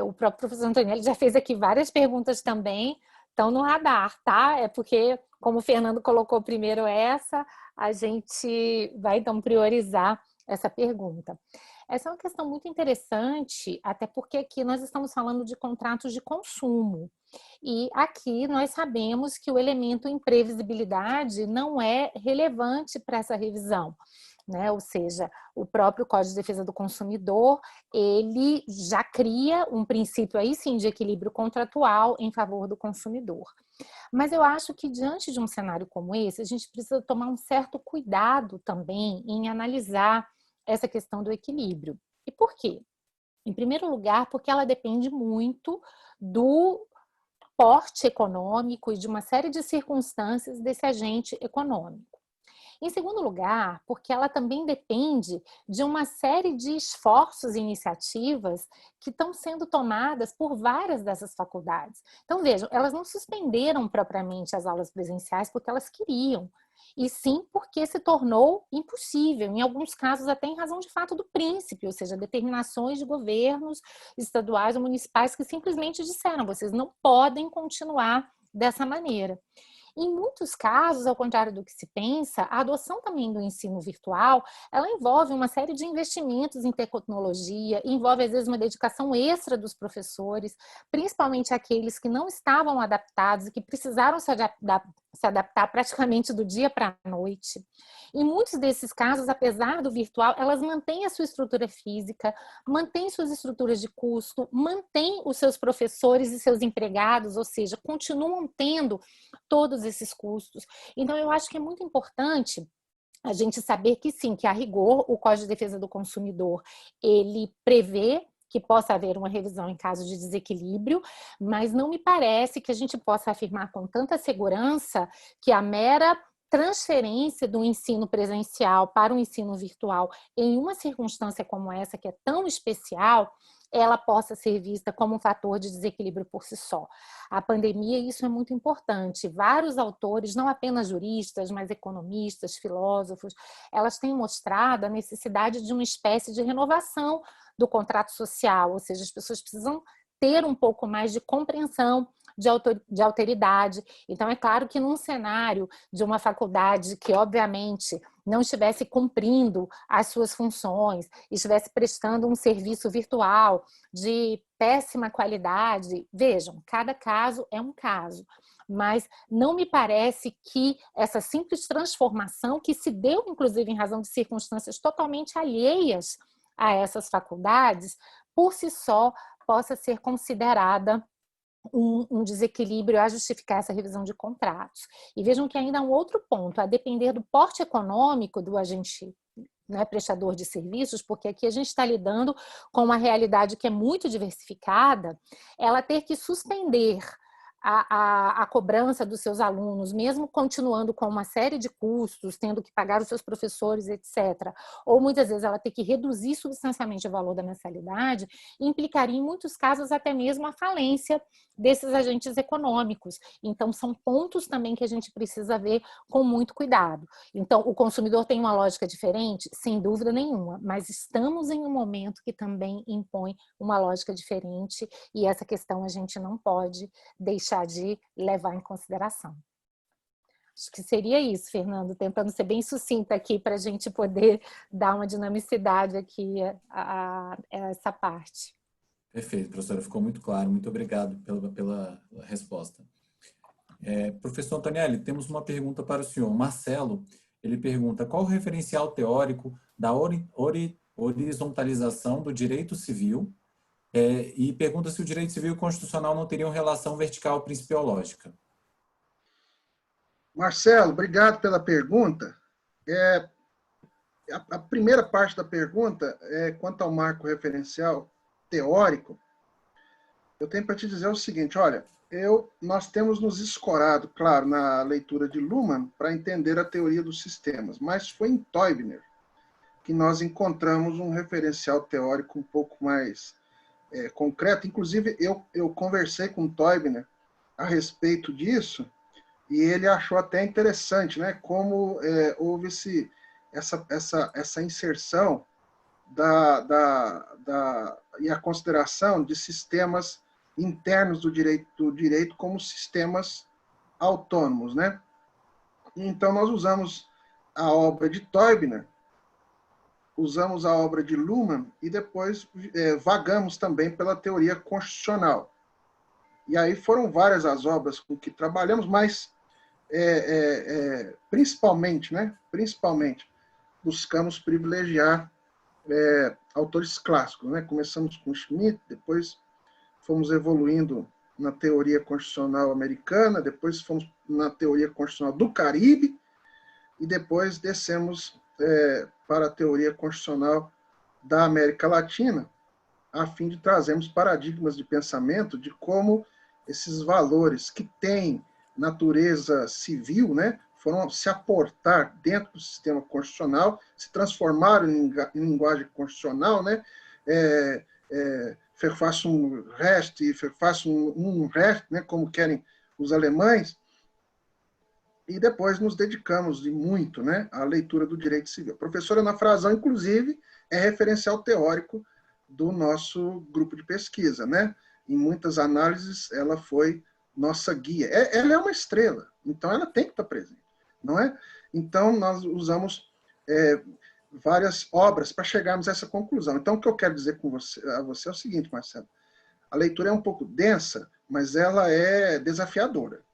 o próprio professor Antonielli já fez aqui várias perguntas também, estão no radar, tá? É porque, como o Fernando colocou primeiro essa, a gente vai, então, priorizar essa pergunta. Essa é uma questão muito interessante, até porque aqui nós estamos falando de contratos de consumo. E aqui nós sabemos que o elemento imprevisibilidade não é relevante para essa revisão, né? Ou seja, o próprio Código de Defesa do Consumidor, ele já cria um princípio aí sim de equilíbrio contratual em favor do consumidor. Mas eu acho que diante de um cenário como esse, a gente precisa tomar um certo cuidado também em analisar essa questão do equilíbrio. E por quê? Em primeiro lugar, porque ela depende muito do porte econômico e de uma série de circunstâncias desse agente econômico. Em segundo lugar, porque ela também depende de uma série de esforços e iniciativas que estão sendo tomadas por várias dessas faculdades. Então, vejam, elas não suspenderam propriamente as aulas presenciais porque elas queriam, e sim porque se tornou impossível, em alguns casos até em razão de fato do príncipe, ou seja, determinações de governos estaduais ou municipais que simplesmente disseram, vocês não podem continuar dessa maneira. Em muitos casos, ao contrário do que se pensa, a adoção também do ensino virtual, ela envolve uma série de investimentos em tecnologia, envolve às vezes uma dedicação extra dos professores, principalmente aqueles que não estavam adaptados e que precisaram se adaptar praticamente do dia para a noite. Em muitos desses casos, apesar do virtual, elas mantêm a sua estrutura física, mantêm suas estruturas de custo, mantêm os seus professores e seus empregados, ou seja, continuam tendo todos esses custos. Então, eu acho que é muito importante a gente saber que sim, que a rigor, o Código de Defesa do Consumidor, ele prevê que possa haver uma revisão em caso de desequilíbrio, mas não me parece que a gente possa afirmar com tanta segurança que a mera transferência do ensino presencial para o ensino virtual em uma circunstância como essa, que é tão especial, ela possa ser vista como um fator de desequilíbrio por si só. A pandemia, isso é muito importante. Vários autores, não apenas juristas, mas economistas, filósofos, elas têm mostrado a necessidade de uma espécie de renovação do contrato social, ou seja, as pessoas precisam ter um pouco mais de compreensão de alteridade. Então, é claro que num cenário de uma faculdade que, obviamente, não estivesse cumprindo as suas funções, estivesse prestando um serviço virtual de péssima qualidade, vejam, cada caso é um caso, mas não me parece que essa simples transformação, que se deu, inclusive, em razão de circunstâncias totalmente alheias a essas faculdades, por si só, possa ser considerada um desequilíbrio a justificar essa revisão de contratos. E vejam que ainda há um outro ponto, a depender do porte econômico do agente, né, prestador de serviços, porque aqui a gente está lidando com uma realidade que é muito diversificada, ela ter que suspender a cobrança dos seus alunos, mesmo continuando com uma série de custos, tendo que pagar os seus professores, etc., ou muitas vezes ela ter que reduzir substancialmente o valor da mensalidade, implicaria em muitos casos até mesmo a falência desses agentes econômicos. Então, são pontos também que a gente precisa ver com muito cuidado. Então, o consumidor tem uma lógica diferente? Sem dúvida nenhuma, mas estamos em um momento que também impõe uma lógica diferente e essa questão a gente não pode deixar de levar em consideração. Acho que seria isso, Fernando, tentando ser bem sucinta aqui para a gente poder dar uma dinamicidade aqui a essa parte. Perfeito, professora, ficou muito claro. Muito obrigado pela resposta. Professor Antonielli, temos uma pergunta para o senhor. Marcelo, ele pergunta qual o referencial teórico da horizontalização do direito civil e pergunta se o direito civil e constitucional não teriam relação vertical principiológica. Marcelo, obrigado pela pergunta. A primeira parte da pergunta é quanto ao marco referencial teórico. Eu tenho para te dizer o seguinte, olha, nós temos nos escorado, claro, na leitura de Luhmann para entender a teoria dos sistemas, mas foi em Teubner que nós encontramos um referencial teórico um pouco mais concreto. Inclusive, eu conversei com Teubner a respeito disso e ele achou até interessante, né, como houve essa inserção e a consideração de sistemas internos do direito como sistemas autônomos, né? Então, nós usamos a obra de Teubner, usamos a obra de Luhmann e depois vagamos também pela teoria constitucional. E aí foram várias as obras com que trabalhamos, mas principalmente buscamos privilegiar autores clássicos, né? Começamos com Schmitt, depois fomos evoluindo na teoria constitucional americana, depois fomos na teoria constitucional do Caribe e depois descemos para a teoria constitucional da América Latina, a fim de trazermos paradigmas de pensamento de como esses valores que têm natureza civil, né, foram se aportar dentro do sistema constitucional, se transformaram em linguagem constitucional, né? Verfassung Recht, Verfassung Recht, né? Como querem os alemães, e depois nos dedicamos de muito, né, à leitura do direito civil. A professora Ana Frazão, inclusive, é referencial teórico do nosso grupo de pesquisa, né? Em muitas análises, ela foi nossa guia. Ela é uma estrela, então ela tem que estar presente, não é? Então, nós usamos várias obras para chegarmos a essa conclusão. Então, o que eu quero dizer a você é o seguinte, Marcelo. A leitura é um pouco densa, mas ela é desafiadora,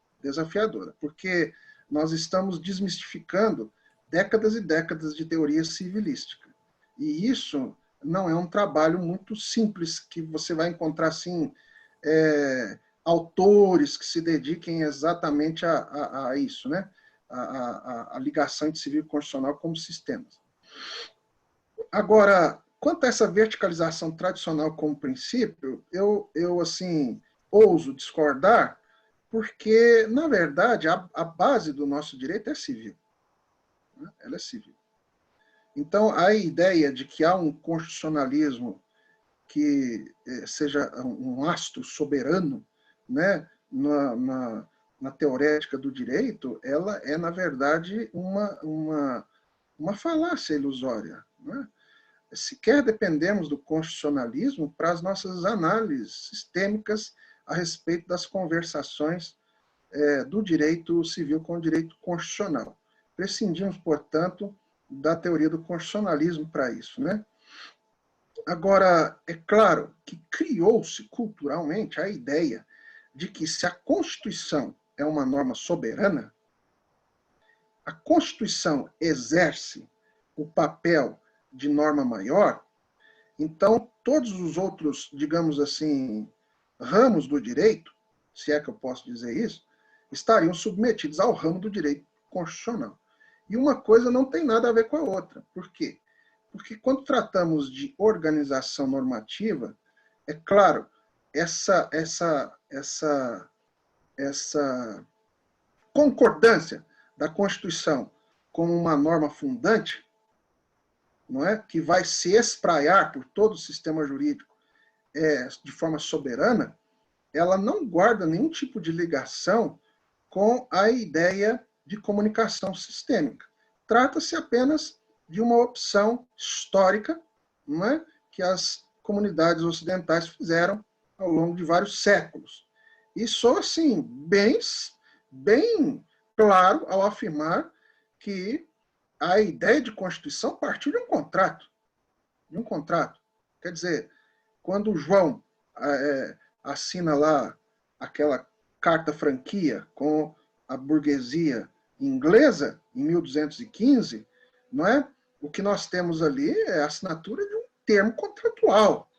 porque nós estamos desmistificando décadas e décadas de teoria civilística. E isso não é um trabalho muito simples, que você vai encontrar assim, autores que se dediquem exatamente a isso, né? A ligação entre civil e constitucional como sistemas. Agora, quanto a essa verticalização tradicional como princípio, eu assim, ouso discordar, porque, na verdade, a base do nosso direito é civil. Né? Ela é civil. Então, a ideia de que há um constitucionalismo que seja um astro soberano, né, na teorética do direito, ela é, na verdade, uma falácia ilusória. Né? Sequer dependemos do constitucionalismo para as nossas análises sistêmicas a respeito das conversações do direito civil com o direito constitucional. Prescindimos, portanto, da teoria do constitucionalismo para isso, né? Agora, é claro que criou-se culturalmente a ideia de que se a Constituição é uma norma soberana, a Constituição exerce o papel de norma maior, então todos os outros, digamos assim, ramos do direito, se é que eu posso dizer isso, estariam submetidos ao ramo do direito constitucional. E uma coisa não tem nada a ver com a outra. Por quê? Porque quando tratamos de organização normativa, é claro, essa concordância da Constituição como uma norma fundante, não é, que vai se espraiar por todo o sistema jurídico de forma soberana, ela não guarda nenhum tipo de ligação com a ideia de comunicação sistêmica. Trata-se apenas de uma opção histórica, não é, que as comunidades ocidentais fizeram ao longo de vários séculos. E sou, assim, bem claro ao afirmar que a ideia de Constituição partiu de um contrato. Quer dizer, quando o João assina lá aquela carta franquia com a burguesia inglesa, em 1215, não é? O que nós temos ali é a assinatura de um termo contratual.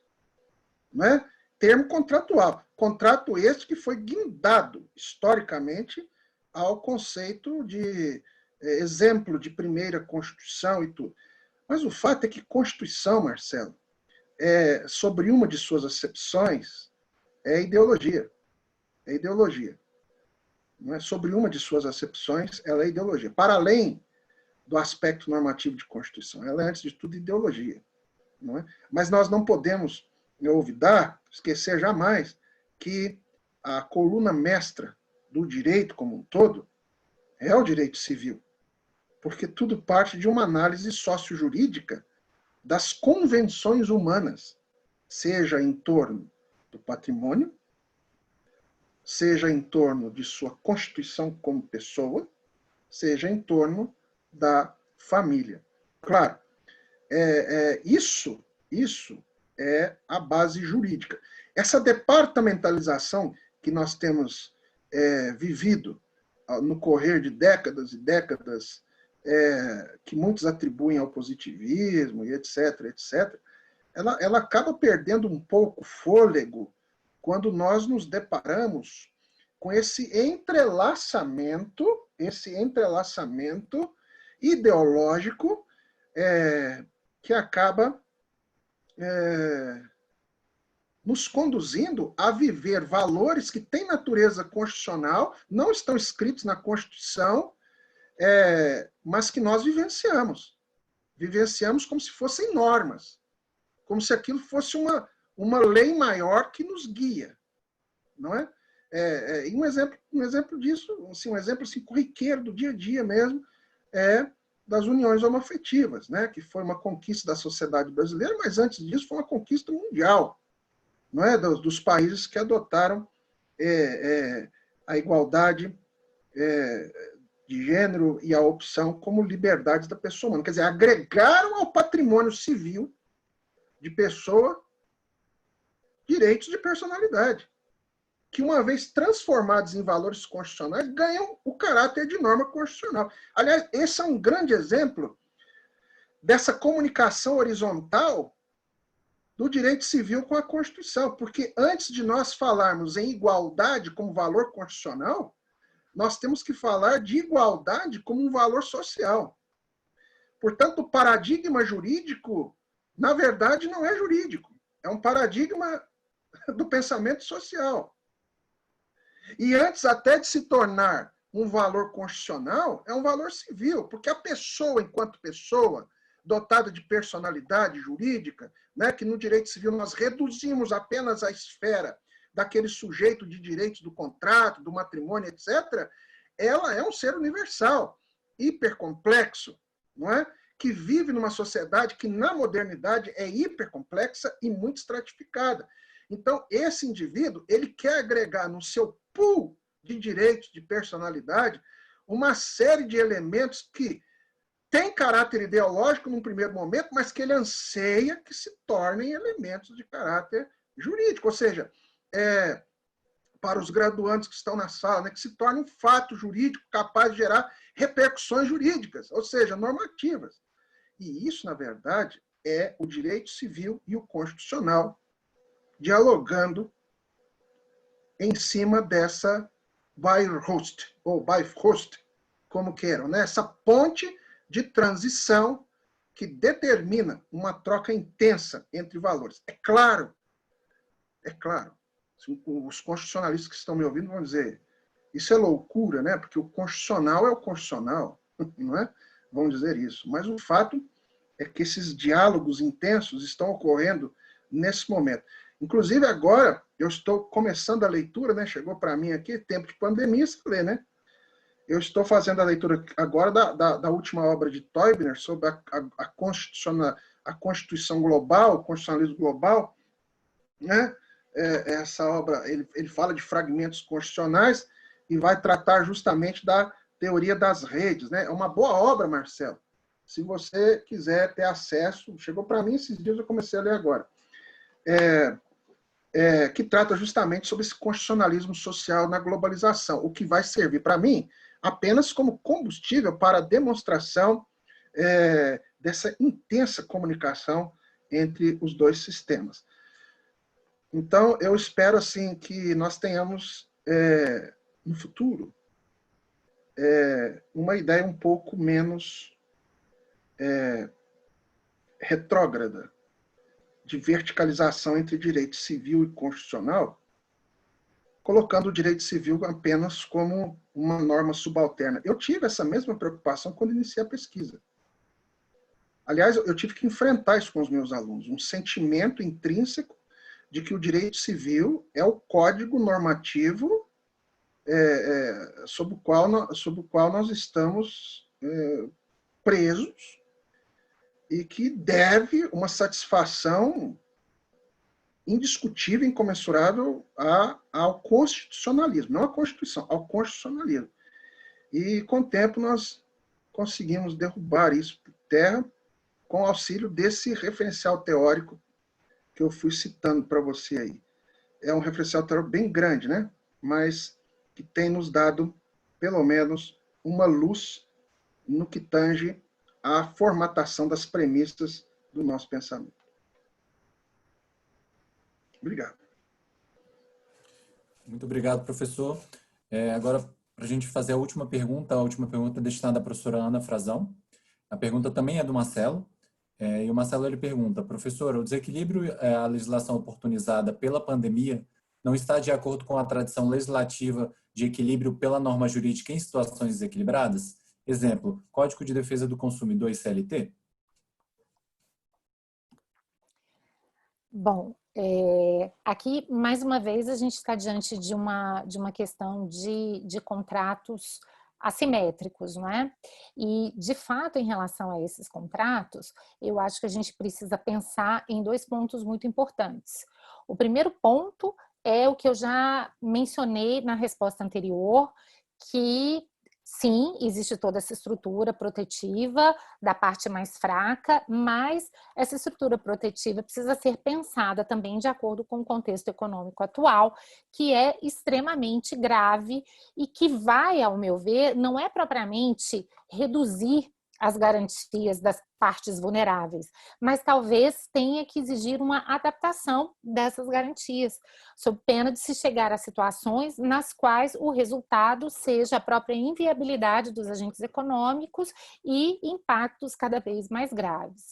Não é? Termo contratual. Contrato esse que foi guindado, historicamente, ao conceito de exemplo de primeira Constituição e tudo. Mas o fato é que Constituição, Marcelo, sobre uma de suas acepções, é ideologia. É ideologia. Não é? Sobre uma de suas acepções, ela é ideologia. Para além do aspecto normativo de Constituição, ela é, antes de tudo, ideologia. Não é? Mas nós não podemos esquecer jamais que a coluna mestra do direito como um todo é o direito civil, porque tudo parte de uma análise sociojurídica das convenções humanas, seja em torno do patrimônio, seja em torno de sua constituição como pessoa, seja em torno da família. Claro, isso é a base jurídica. Essa departamentalização que nós temos vivido no correr de décadas e décadas, que muitos atribuem ao positivismo, e etc., ela acaba perdendo um pouco o fôlego quando nós nos deparamos com esse entrelaçamento ideológico que acaba nos conduzindo a viver valores que têm natureza constitucional, não estão escritos na Constituição, mas que nós vivenciamos. Vivenciamos como se fossem normas, como se aquilo fosse uma lei maior que nos guia, não é? E um exemplo disso, assim, um exemplo assim, corriqueiro do dia a dia mesmo, é das uniões homoafetivas, né? Que foi uma conquista da sociedade brasileira, mas antes disso foi uma conquista mundial, não é? Dos países que adotaram a igualdade de gênero e a opção como liberdades da pessoa humana. Quer dizer, agregaram ao patrimônio civil de pessoa direitos de personalidade, que, uma vez transformados em valores constitucionais, ganham o caráter de norma constitucional. Aliás, esse é um grande exemplo dessa comunicação horizontal do direito civil com a Constituição, porque antes de nós falarmos em igualdade como valor constitucional, nós temos que falar de igualdade como um valor social. Portanto, o paradigma jurídico, na verdade, não é jurídico, é um paradigma do pensamento social. E antes até de se tornar um valor constitucional, é um valor civil, porque a pessoa, enquanto pessoa, dotada de personalidade jurídica, né, que no direito civil nós reduzimos apenas a esfera daquele sujeito de direitos do contrato, do matrimônio, etc., ela é um ser universal, hipercomplexo, não é? Que vive numa sociedade que, na modernidade, é hipercomplexa e muito estratificada. Então, esse indivíduo, ele quer agregar no seu pool de direitos de personalidade uma série de elementos que têm caráter ideológico num primeiro momento, mas que ele anseia que se tornem elementos de caráter jurídico. Ou seja, para os graduandos que estão na sala, né, que se torne um fato jurídico capaz de gerar repercussões jurídicas, ou seja, normativas. E isso, na verdade, é o direito civil e o constitucional dialogando em cima dessa Bifrost, ou Bifrost, como queiram, né? Essa ponte de transição que determina uma troca intensa entre valores. É claro, os constitucionalistas que estão me ouvindo vão dizer, isso é loucura, né? Porque o constitucional é o constitucional, não é? Vão dizer isso. Mas o fato é que esses diálogos intensos estão ocorrendo nesse momento. Inclusive, agora, eu estou começando a leitura, né? Chegou para mim aqui, tempo de pandemia, você lê, né? Eu estou fazendo a leitura agora da última obra de Teubner sobre a Constituição Global, o constitucionalismo global, né? Essa obra, ele fala de fragmentos constitucionais e vai tratar justamente da teoria das redes, né? É uma boa obra, Marcelo. Se você quiser ter acesso, chegou para mim esses dias, eu comecei a ler agora. Que trata justamente sobre esse constitucionalismo social na globalização, o que vai servir para mim apenas como combustível para a demonstração dessa intensa comunicação entre os dois sistemas. Então, eu espero assim, que nós tenhamos, no futuro, uma ideia um pouco menos retrógrada, de verticalização entre direito civil e constitucional, colocando o direito civil apenas como uma norma subalterna. Eu tive essa mesma preocupação quando iniciei a pesquisa. Aliás, eu tive que enfrentar isso com os meus alunos, um sentimento intrínseco de que o direito civil é o código normativo sob o qual nós estamos presos e que deve uma satisfação indiscutível, incomensurável ao constitucionalismo, não à Constituição, ao constitucionalismo. E, com o tempo, nós conseguimos derrubar isso por terra com o auxílio desse referencial teórico que eu fui citando para você aí. É um referencial teórico bem grande, né? Mas que tem nos dado, pelo menos, uma luz no que tange à formatação das premissas do nosso pensamento. Obrigado. Muito obrigado, professor. Agora, para a gente fazer a última pergunta é destinada à professora Ana Frazão. A pergunta também é do Marcelo. E o Marcelo ele pergunta, professor, o desequilíbrio à legislação oportunizada pela pandemia não está de acordo com a tradição legislativa de equilíbrio pela norma jurídica em situações desequilibradas? Exemplo, Código de Defesa do Consumidor e CLT? Bom, aqui, mais uma vez, a gente está diante de uma questão de contratos assimétricos, não é? E, de fato, em relação a esses contratos, eu acho que a gente precisa pensar em 2 pontos muito importantes. O primeiro ponto é o que eu já mencionei na resposta anterior, que sim, existe toda essa estrutura protetiva da parte mais fraca, mas essa estrutura protetiva precisa ser pensada também de acordo com o contexto econômico atual, que é extremamente grave e que vai, ao meu ver, não é propriamente reduzir as garantias das partes vulneráveis, mas talvez tenha que exigir uma adaptação dessas garantias, sob pena de se chegar a situações nas quais o resultado seja a própria inviabilidade dos agentes econômicos e impactos cada vez mais graves.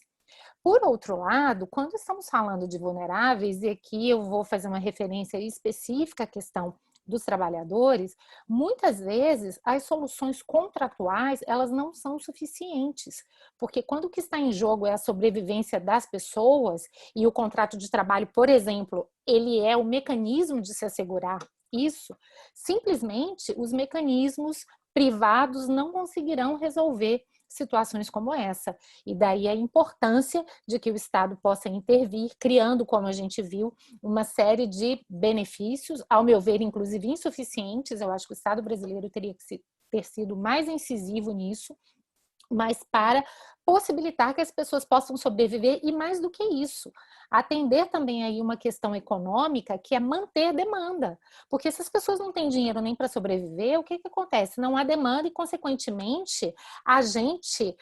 Por outro lado, quando estamos falando de vulneráveis, e aqui eu vou fazer uma referência específica à questão dos trabalhadores, muitas vezes as soluções contratuais elas não são suficientes, porque quando o que está em jogo é a sobrevivência das pessoas e o contrato de trabalho, por exemplo, ele é o mecanismo de se assegurar isso, simplesmente os mecanismos privados não conseguirão resolver situações como essa. E daí a importância de que o Estado possa intervir, criando, como a gente viu, uma série de benefícios, ao meu ver, inclusive insuficientes. Eu acho que o Estado brasileiro teria que ter sido mais incisivo nisso, mas para possibilitar que as pessoas possam sobreviver e, mais do que isso, atender também aí uma questão econômica que é manter demanda, porque se as pessoas não têm dinheiro nem para sobreviver, o que acontece? Não há demanda e, consequentemente, a gente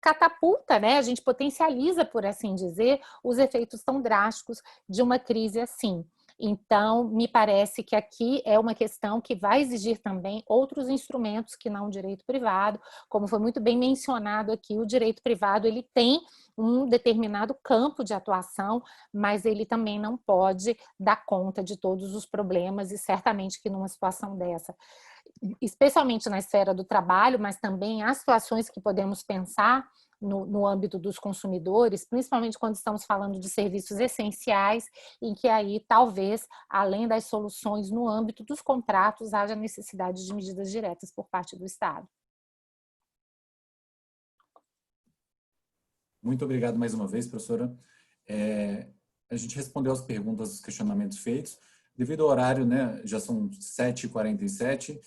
catapulta, né? A gente potencializa, por assim dizer, os efeitos tão drásticos de uma crise assim. Então, me parece que aqui é uma questão que vai exigir também outros instrumentos que não o direito privado. Como foi muito bem mencionado aqui, o direito privado ele tem um determinado campo de atuação, mas ele também não pode dar conta de todos os problemas e certamente que numa situação dessa, especialmente na esfera do trabalho, mas também há situações que podemos pensar no âmbito dos consumidores, principalmente quando estamos falando de serviços essenciais, em que aí talvez, além das soluções no âmbito dos contratos, haja necessidade de medidas diretas por parte do Estado. Muito obrigado mais uma vez, professora. A gente respondeu as perguntas, os questionamentos feitos. Devido ao horário, né, já são 7h47,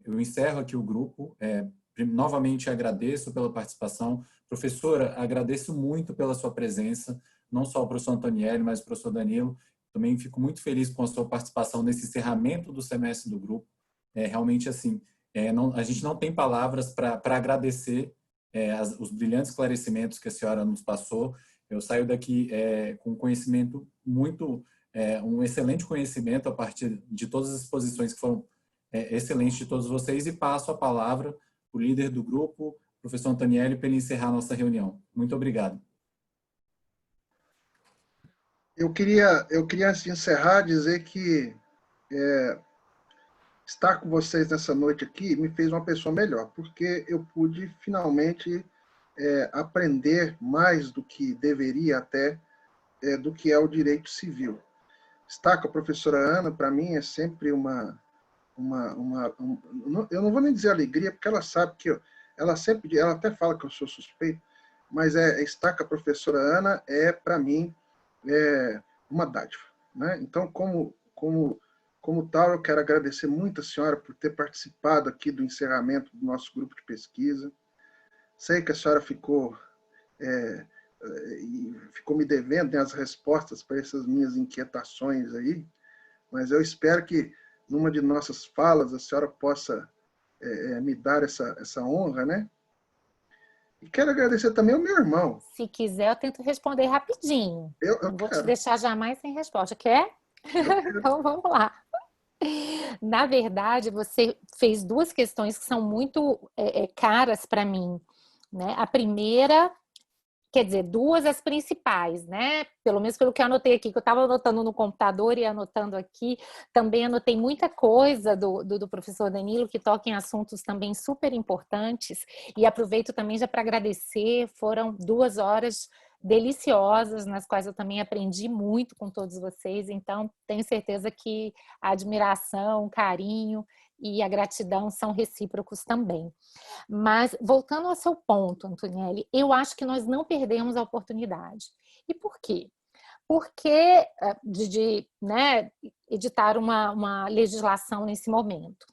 eu encerro aqui o grupo. Novamente agradeço pela participação. Professora, agradeço muito pela sua presença, não só ao professor Antonielli, mas ao professor Danilo. Também fico muito feliz com a sua participação nesse encerramento do semestre do grupo. Realmente, assim, a gente não tem palavras para agradecer os brilhantes esclarecimentos que a senhora nos passou. Eu saio daqui com conhecimento um excelente conhecimento a partir de todas as exposições que foram excelentes de todos vocês e passo a palavra o líder do grupo, professor Antonielli, para ele encerrar a nossa reunião. Muito obrigado. Eu queria antes de encerrar, dizer que estar com vocês nessa noite aqui me fez uma pessoa melhor, porque eu pude finalmente aprender mais do que deveria até, do que é o direito civil. Estar com a professora Ana, para mim, é sempre eu não vou nem dizer alegria, porque ela sabe que ela até fala que eu sou suspeito, mas estar com a professora Ana para mim, uma dádiva, né? Então, como tal, eu quero agradecer muito a senhora por ter participado aqui do encerramento do nosso grupo de pesquisa. Sei que a senhora ficou me devendo, né, as respostas para essas minhas inquietações aí, mas eu espero que numa de nossas falas a senhora possa me dar essa honra, né? E quero agradecer também ao meu irmão. Se quiser, eu tento responder rapidinho. Eu não vou quero. te deixar jamais sem resposta. Quer? Então, vamos lá. Na verdade, você fez 2 questões que são muito caras para mim, né? A primeira quer dizer, duas as principais, né? Pelo menos pelo que eu anotei aqui, que eu estava anotando no computador e anotando aqui, também anotei muita coisa do professor Danilo, que toca em assuntos também super importantes, e aproveito também já para agradecer, foram 2 horas deliciosas, nas quais eu também aprendi muito com todos vocês, então tenho certeza que a admiração, o carinho e a gratidão são recíprocos também. Mas, voltando ao seu ponto, Antonielli, eu acho que nós não perdemos a oportunidade. E por quê? Porque né, editar uma legislação nesse momento.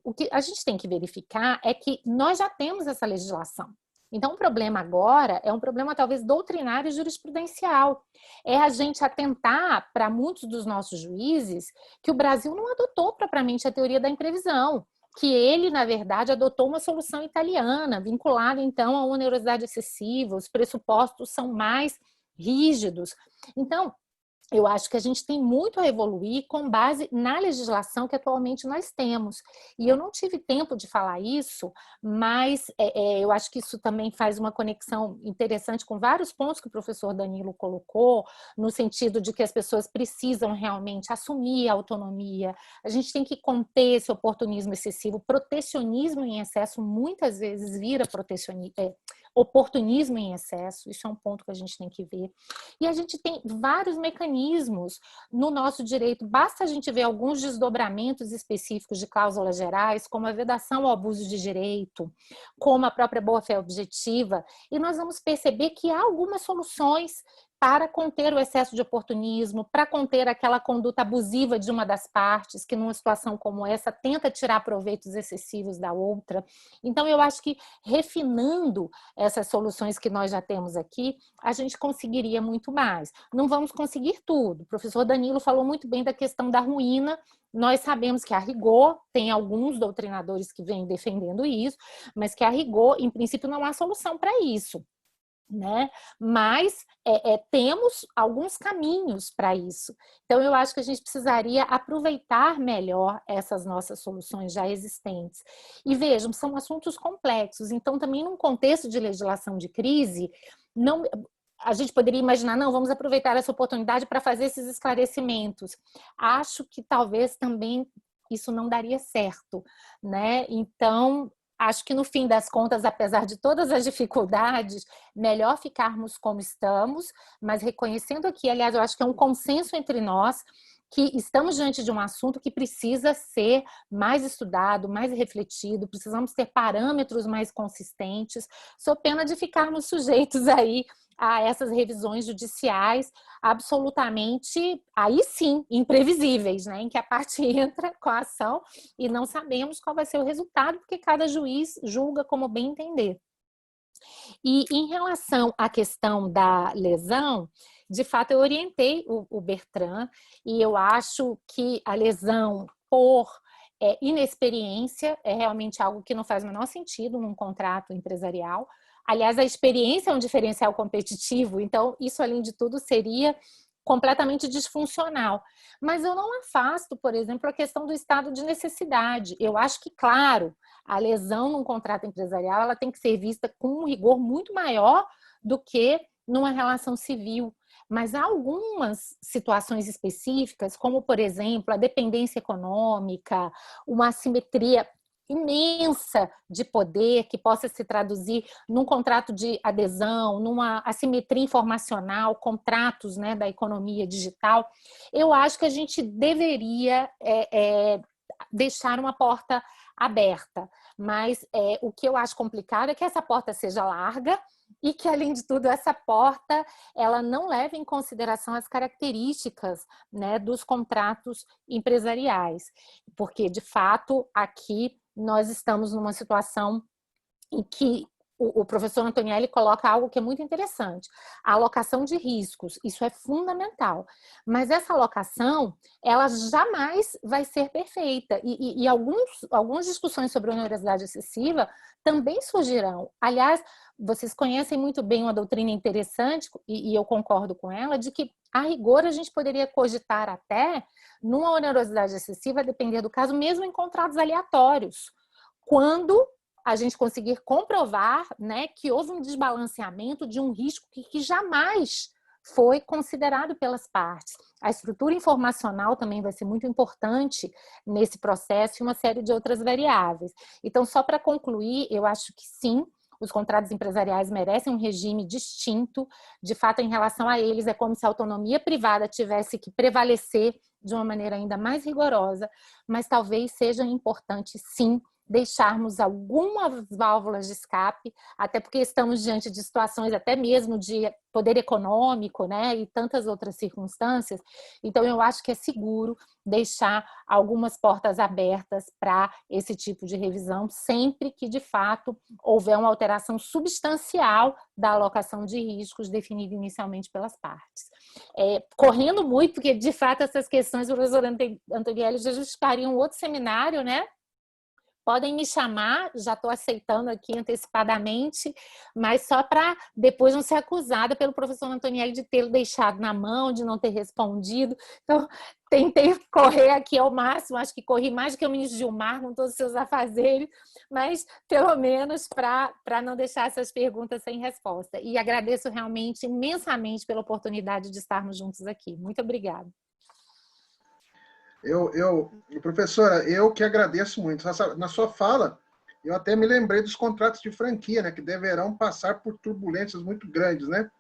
O que a gente tem que verificar é que nós já temos essa legislação. Então, o problema agora é um problema talvez doutrinário e jurisprudencial. É a gente atentar para muitos dos nossos juízes que o Brasil não adotou propriamente a teoria da imprevisão, que ele, na verdade, adotou uma solução italiana, vinculada, então, à onerosidade excessiva, os pressupostos são mais rígidos. Então, eu acho que a gente tem muito a evoluir com base na legislação que atualmente nós temos. E eu não tive tempo de falar isso, mas eu acho que isso também faz uma conexão interessante com vários pontos que o professor Danilo colocou, no sentido de que as pessoas precisam realmente assumir a autonomia. A gente tem que conter esse oportunismo excessivo. Protecionismo em excesso muitas vezes vira oportunismo em excesso, isso é um ponto que a gente tem que ver. E a gente tem vários mecanismos no nosso direito, basta a gente ver alguns desdobramentos específicos de cláusulas gerais, como a vedação ao abuso de direito, como a própria boa-fé objetiva, e nós vamos perceber que há algumas soluções para conter o excesso de oportunismo, para conter aquela conduta abusiva de uma das partes, que numa situação como essa tenta tirar proveitos excessivos da outra. Então, eu acho que refinando essas soluções que nós já temos aqui, a gente conseguiria muito mais. Não vamos conseguir tudo. O professor Danilo falou muito bem da questão da ruína. Nós sabemos que a rigor, tem alguns doutrinadores que vêm defendendo isso, mas que a rigor, em princípio, não há solução para isso. Né? Mas temos alguns caminhos para isso. Então, eu acho que a gente precisaria aproveitar melhor essas nossas soluções já existentes. E vejam, são assuntos complexos, então também num contexto de legislação de crise, a gente poderia imaginar, não, vamos aproveitar essa oportunidade para fazer esses esclarecimentos. Acho que talvez também isso não daria certo, né? Então, acho que no fim das contas, apesar de todas as dificuldades, melhor ficarmos como estamos, mas reconhecendo aqui, aliás, eu acho que é um consenso entre nós, que estamos diante de um assunto que precisa ser mais estudado, mais refletido, precisamos ter parâmetros mais consistentes, sob pena de ficarmos sujeitos aí a essas revisões judiciais absolutamente, aí sim, imprevisíveis, né? Em que a parte entra com a ação e não sabemos qual vai ser o resultado, porque cada juiz julga como bem entender. E em relação à questão da lesão, de fato eu orientei o Bertrand, e eu acho que a lesão por inexperiência é realmente algo que não faz o menor sentido num contrato empresarial. Aliás, a experiência é um diferencial competitivo, então isso, além de tudo, seria completamente disfuncional. Mas eu não afasto, por exemplo, a questão do estado de necessidade. Eu acho que, claro, a lesão num contrato empresarial ela tem que ser vista com um rigor muito maior do que numa relação civil. Mas há algumas situações específicas, como, por exemplo, a dependência econômica, uma assimetria imensa de poder que possa se traduzir num contrato de adesão, numa assimetria informacional, contratos, né, da economia digital. Eu acho que a gente deveria deixar uma porta aberta, mas o que eu acho complicado é que essa porta seja larga e que, além de tudo, essa porta ela não leve em consideração as características, né, dos contratos empresariais, porque, de fato, aqui nós estamos numa situação em que o professor Antonielli coloca algo que é muito interessante, a alocação de riscos, isso é fundamental, mas essa alocação, ela jamais vai ser perfeita, e algumas discussões sobre onerosidade excessiva também surgirão. Aliás, vocês conhecem muito bem uma doutrina interessante, e eu concordo com ela, de que, a rigor, a gente poderia cogitar até, numa onerosidade excessiva, a depender do caso, mesmo em contratos aleatórios, quando a gente conseguir comprovar, né, que houve um desbalanceamento de um risco que jamais foi considerado pelas partes. A estrutura informacional também vai ser muito importante nesse processo e uma série de outras variáveis. Então, só para concluir, eu acho que sim, os contratos empresariais merecem um regime distinto. De fato, em relação a eles, é como se a autonomia privada tivesse que prevalecer de uma maneira ainda mais rigorosa, mas talvez seja importante, sim, deixarmos algumas válvulas de escape, até porque estamos diante de situações até mesmo de poder econômico, né, e tantas outras circunstâncias. Então, eu acho que é seguro deixar algumas portas abertas para esse tipo de revisão, sempre que, de fato, houver uma alteração substancial da alocação de riscos definida inicialmente pelas partes. Correndo muito, porque, de fato, essas questões, o professor Antonielli já justificaria um outro seminário, né? Podem me chamar, já estou aceitando aqui antecipadamente, mas só para depois não ser acusada pelo professor Antonielli de tê-lo deixado na mão, de não ter respondido. Então, tentei correr aqui ao máximo, acho que corri mais do que o ministro Gilmar com todos os seus afazeres, mas pelo menos para não deixar essas perguntas sem resposta. E agradeço realmente imensamente pela oportunidade de estarmos juntos aqui. Muito obrigada. Professora, eu que agradeço muito. Na sua fala, eu até me lembrei dos contratos de franquia, né, que deverão passar por turbulências muito grandes, né?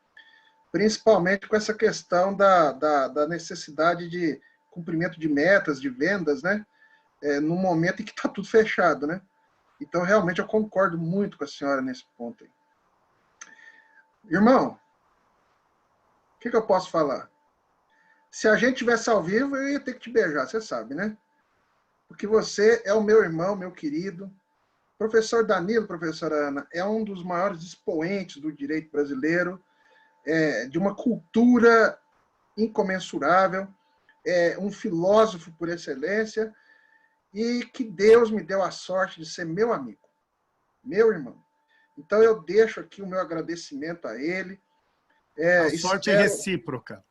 Principalmente com essa questão da necessidade de cumprimento de metas, de vendas, né? No momento em que está tudo fechado, né? Então, realmente, eu concordo muito com a senhora nesse ponto aí. Irmão, o que eu posso falar? Se a gente tivesse ao vivo, eu ia ter que te beijar, você sabe, né? Porque você é o meu irmão, meu querido. Professor Danilo, professora Ana, é um dos maiores expoentes do direito brasileiro, de uma cultura incomensurável, um filósofo por excelência, e que Deus me deu a sorte de ser meu amigo, meu irmão. Então, eu deixo aqui o meu agradecimento a ele. A sorte é recíproca.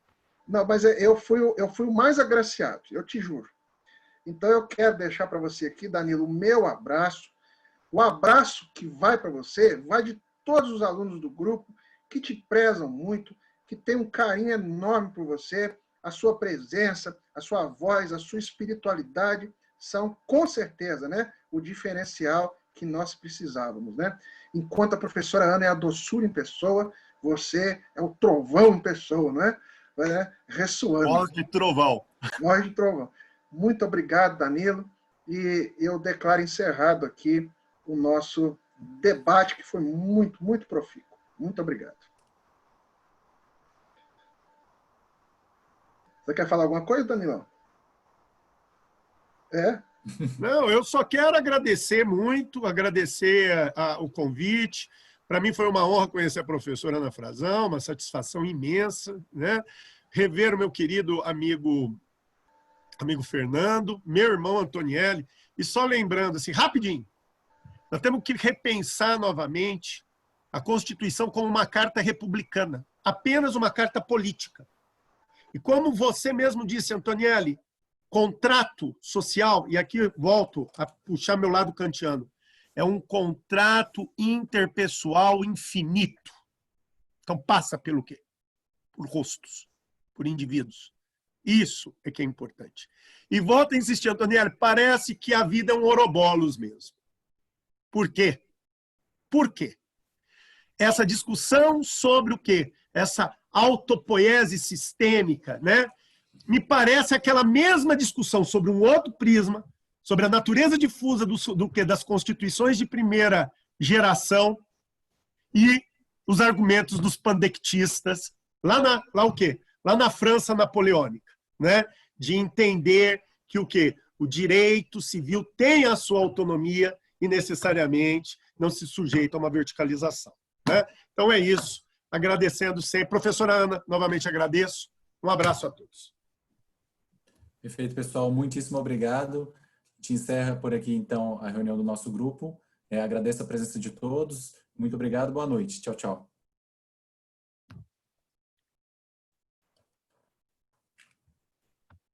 Não, mas eu fui o mais agraciado, eu te juro. Então, eu quero deixar para você aqui, Danilo, o meu abraço. O abraço que vai para você, vai de todos os alunos do grupo que te prezam muito, que têm um carinho enorme por você, a sua presença, a sua voz, a sua espiritualidade são, com certeza, né, o diferencial que nós precisávamos, né? Enquanto a professora Ana é a doçura em pessoa, você é o trovão em pessoa, não é? Ressoando. Voz de trovão. Voz de trovão. Muito obrigado, Danilo. E eu declaro encerrado aqui o nosso debate, que foi muito, muito profícuo. Muito obrigado. Você quer falar alguma coisa, Danilo? Não, eu só quero agradecer muito, agradecer o convite. Para mim foi uma honra conhecer a professora Ana Frazão, uma satisfação imensa, né? Rever o meu querido amigo Fernando, meu irmão Antonielli, e só lembrando, assim, rapidinho, nós temos que repensar novamente a Constituição como uma carta republicana, apenas uma carta política. E como você mesmo disse, Antonielli, contrato social, e aqui volto a puxar meu lado kantiano, é um contrato interpessoal infinito. Então passa pelo quê? Por rostos, por indivíduos. Isso é que é importante. E volto a insistir, Antonielli, parece que a vida é um ouroboros mesmo. Por quê? Por quê? Essa discussão sobre o quê? Essa autopoiese sistêmica, né? Me parece aquela mesma discussão sobre um outro prisma, sobre a natureza difusa das constituições de primeira geração e os argumentos dos pandectistas, lá o quê? Lá na França napoleônica, né? De entender que o quê? O direito civil tem a sua autonomia e necessariamente não se sujeita a uma verticalização, né? Então é isso. Agradecendo sempre. Professora Ana, novamente agradeço. Um abraço a todos. Perfeito, pessoal. Muitíssimo obrigado. A gente encerra por aqui, então, a reunião do nosso grupo. Agradeço a presença de todos. Muito obrigado. Boa noite. Tchau, tchau.